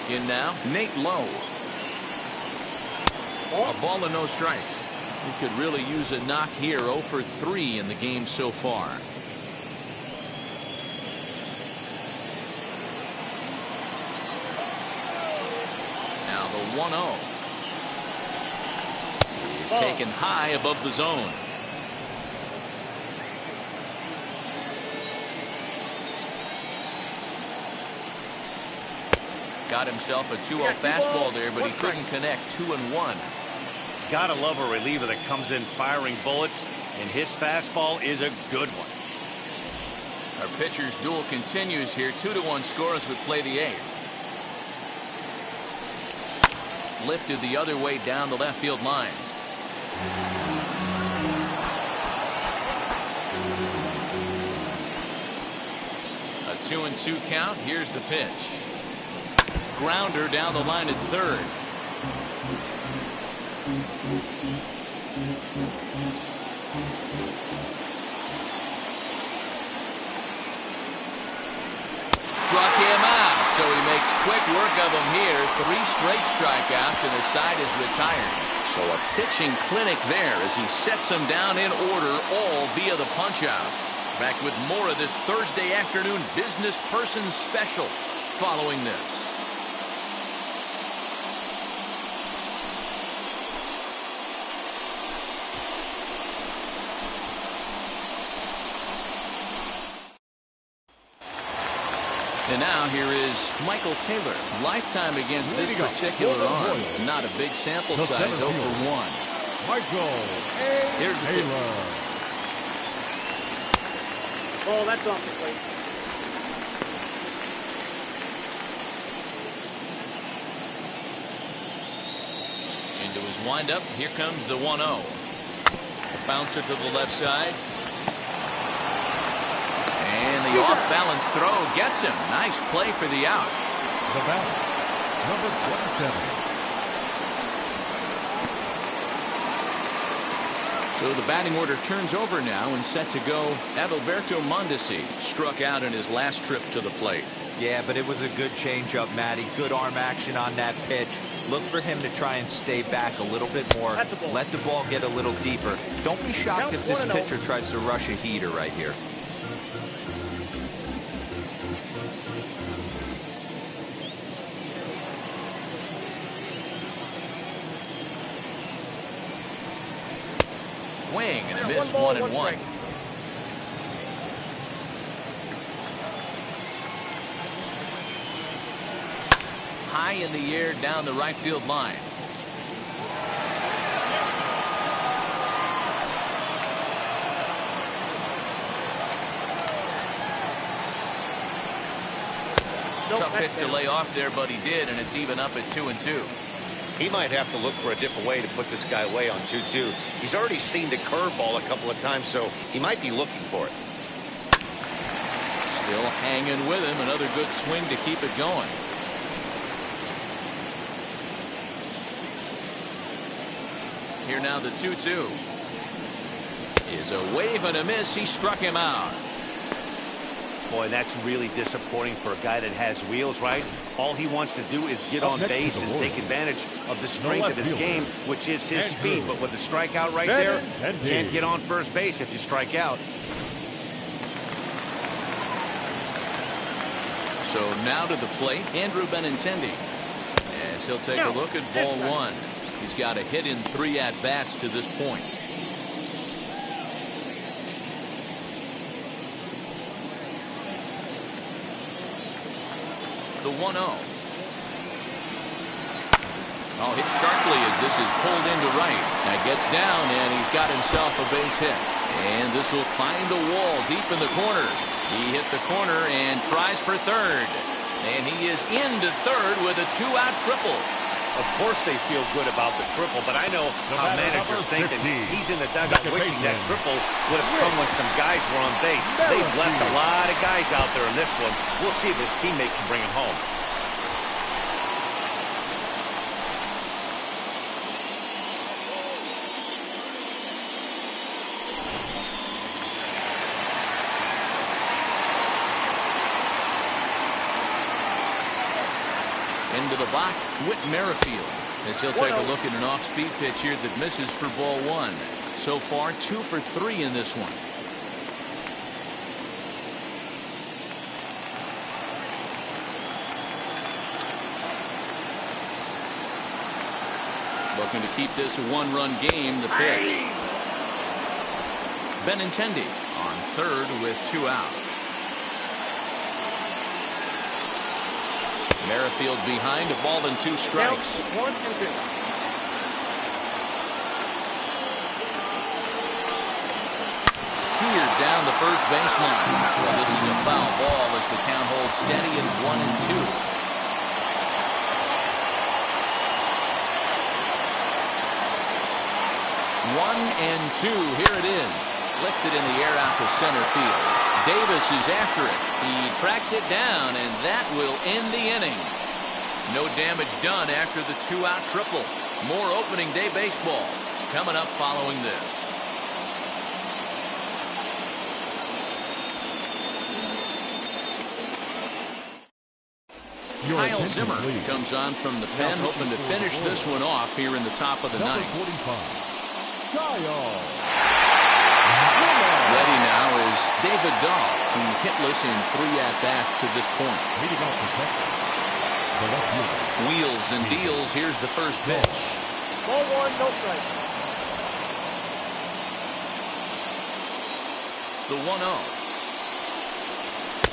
In now, Nate Lowe. A ball and no strikes. He could really use a knock here. 0 for 3 in the game so far. Now the 1-0 is taken high above the zone. Got himself a 2-0 fastball there, but he couldn't connect. 2-1. Gotta love a reliever that comes in firing bullets, and his fastball is a good one. Our pitcher's duel continues here. 2-1 score as we play the 8th. Lifted the other way down the left field line. A 2-2 count. Here's the pitch. Grounder down the line at third. Struck him out, so he makes quick work of him here. 3 straight strikeouts, and the side is retired. So a pitching clinic there as he sets him down in order, all via the punch-out. Back with more of this Thursday afternoon business person special following this. And now here is Michael Taylor. Lifetime against this particular arm. Not a big sample size, 0 for 1. Michael Here's the Taylor. Oh, that's off the plate. Into his windup. Here comes the 1-0. A bouncer to the left side. And the off-balance throw gets him. Nice play for the out. The batter, number 27. So the batting order turns over now and set to go. Adalberto Mondesi struck out in his last trip to the plate. Yeah, but it was a good changeup, Matty. Good arm action on that pitch. Look for him to try and stay back a little bit more. Let the ball get a little deeper. Don't be shocked if this pitcher tries to rush a heater right here. Swing and a miss, 1-1. High in the air down the right field line. Tough pitch to lay off there, but he did, and it's even up at 2-2. He might have to look for a different way to put this guy away on 2-2. He's already seen the curveball a couple of times, so he might be looking for it. Still hanging with him. Another good swing to keep it going. Here now the 2-2. Is a wave and a miss. He struck him out. Boy, that's really disappointing for a guy that has wheels, right? All he wants to do is get on base and take advantage of the strength of his game, which is his speed. But with the strikeout right there, can't get on first base if you strike out. So now to the plate, Andrew Benintendi. As he'll take a look at ball 1. He's got a hit in 3 at-bats to this point. The 1-0. Oh, hit sharply as this is pulled into right. Now gets down, and he's got himself a base hit. And this will find the wall deep in the corner. He hit the corner and tries for third. And he is into third with a 2-out triple. Of course they feel good about the triple, but I know how managers think that he's in the dugout wishing that triple would have come when some guys were on base. They've left a lot of guys out there in this one. We'll see if his teammate can bring him home. Into the box, Whit Merrifield, as he'll take a look at an off-speed pitch here that misses for ball 1. So far, 2 for 3 in this one. Looking to keep this a 1-run game. The pitch. Benintendi on third with 2 out. Merrifield behind, a ball and 2 strikes. 1 and 2. Seared down the first baseline. Well, this is a foul ball as the count holds steady at 1 and 2. 1 and 2. Here it is. Lifted in the air out to center field. Davis is after it. He tracks it down, and that will end the inning. No damage done after the 2-out triple. More opening day baseball coming up following this. Kyle Zimmer comes on from the pen, hoping to finish this one off here in the top of the ninth. Ready now is David Dahl. He's hitless in 3 at-bats to this point. Wheels and deals. Here's the first pitch. Ball 1, no strike. The 1-0.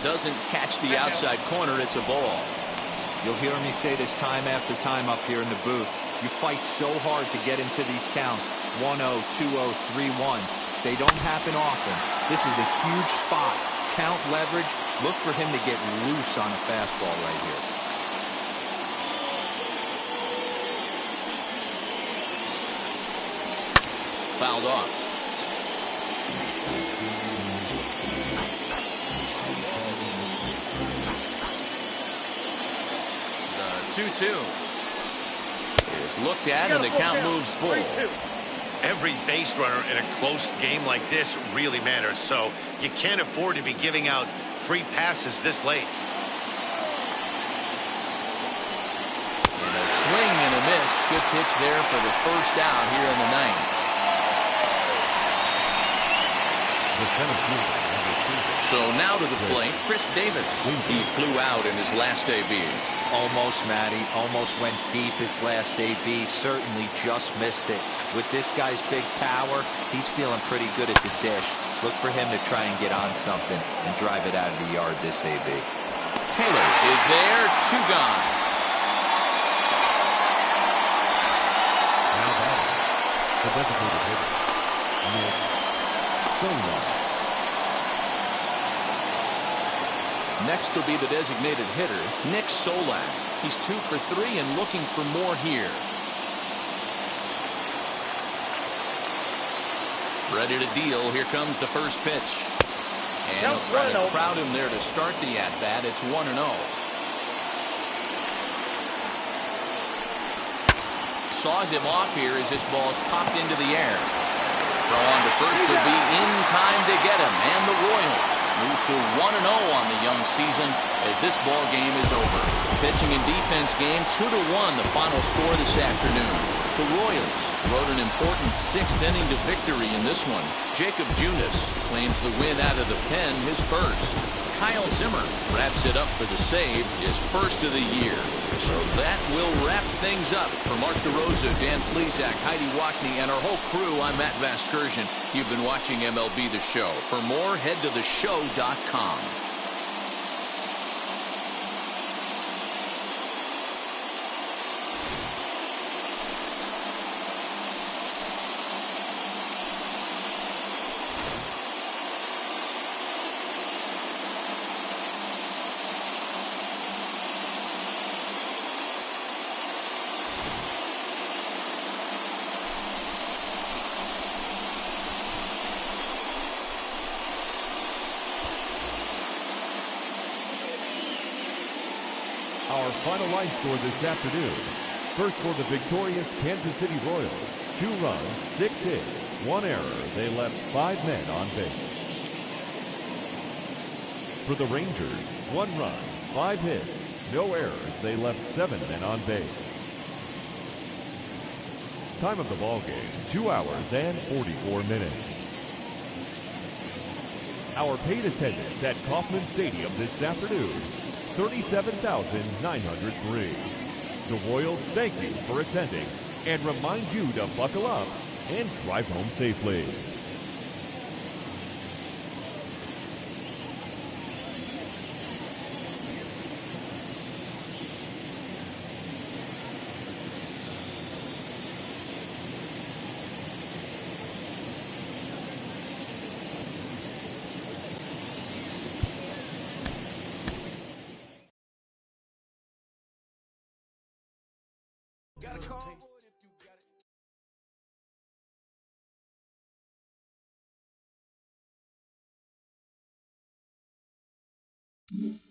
Doesn't catch the outside corner. It's a ball. You'll hear me say this time after time up here in the booth. You fight so hard to get into these counts. 1-0, 2-0, 3-1. They don't happen often. This is a huge spot. Count leverage. Look for him to get loose on a fastball right here. Fouled off. The 2-2 is looked at, and the count moves full. Every base runner in a close game like this really matters, so you can't afford to be giving out free passes this late. And a swing and a miss. Good pitch there for the first out here in the ninth. So now to the plate, Chris Davis. He flew out in his last AB. Almost, Matty. Almost went deep his last AB. Certainly just missed it. With this guy's big power, he's feeling pretty good at the dish. Look for him to try and get on something and drive it out of the yard this AB. Taylor is there. 2 gone. Now batting, the designated hitter, Nick Solak. Next will be the designated hitter, Nick Solak. He's 2 for 3 and looking for more here. Ready to deal. Here comes the first pitch. And he'll try to crowd him there to start the at-bat. It's 1-0. Saws him off here as this ball's popped into the air. Throw on to first will be in time to get him. And the Royals move to 1-0 on the young season as this ball game is over. Pitching and defense game 2-1, the final score this afternoon. The Royals rode an important 6th inning to victory in this one. Jacob Junis claims the win out of the pen, his first. Kyle Zimmer wraps it up for the save, his first of the year. So that will wrap things up. For Mark DeRosa, Dan Plesac, Heidi Wackney, and our whole crew, I'm Matt Vasgersian. You've been watching MLB The Show. For more, head to theshow.com. Our final line score this afternoon. First for the victorious Kansas City Royals. 2 runs, 6 hits, 1 error. They left 5 men on base. For the Rangers, 1 run, 5 hits, no errors. They left 7 men on base. Time of the ball game, 2 hours and 44 minutes. Our paid attendance at Kauffman Stadium this afternoon, 37,903. The Royals thank you for attending and remind you to buckle up and drive home safely. Got a call. Mm-hmm.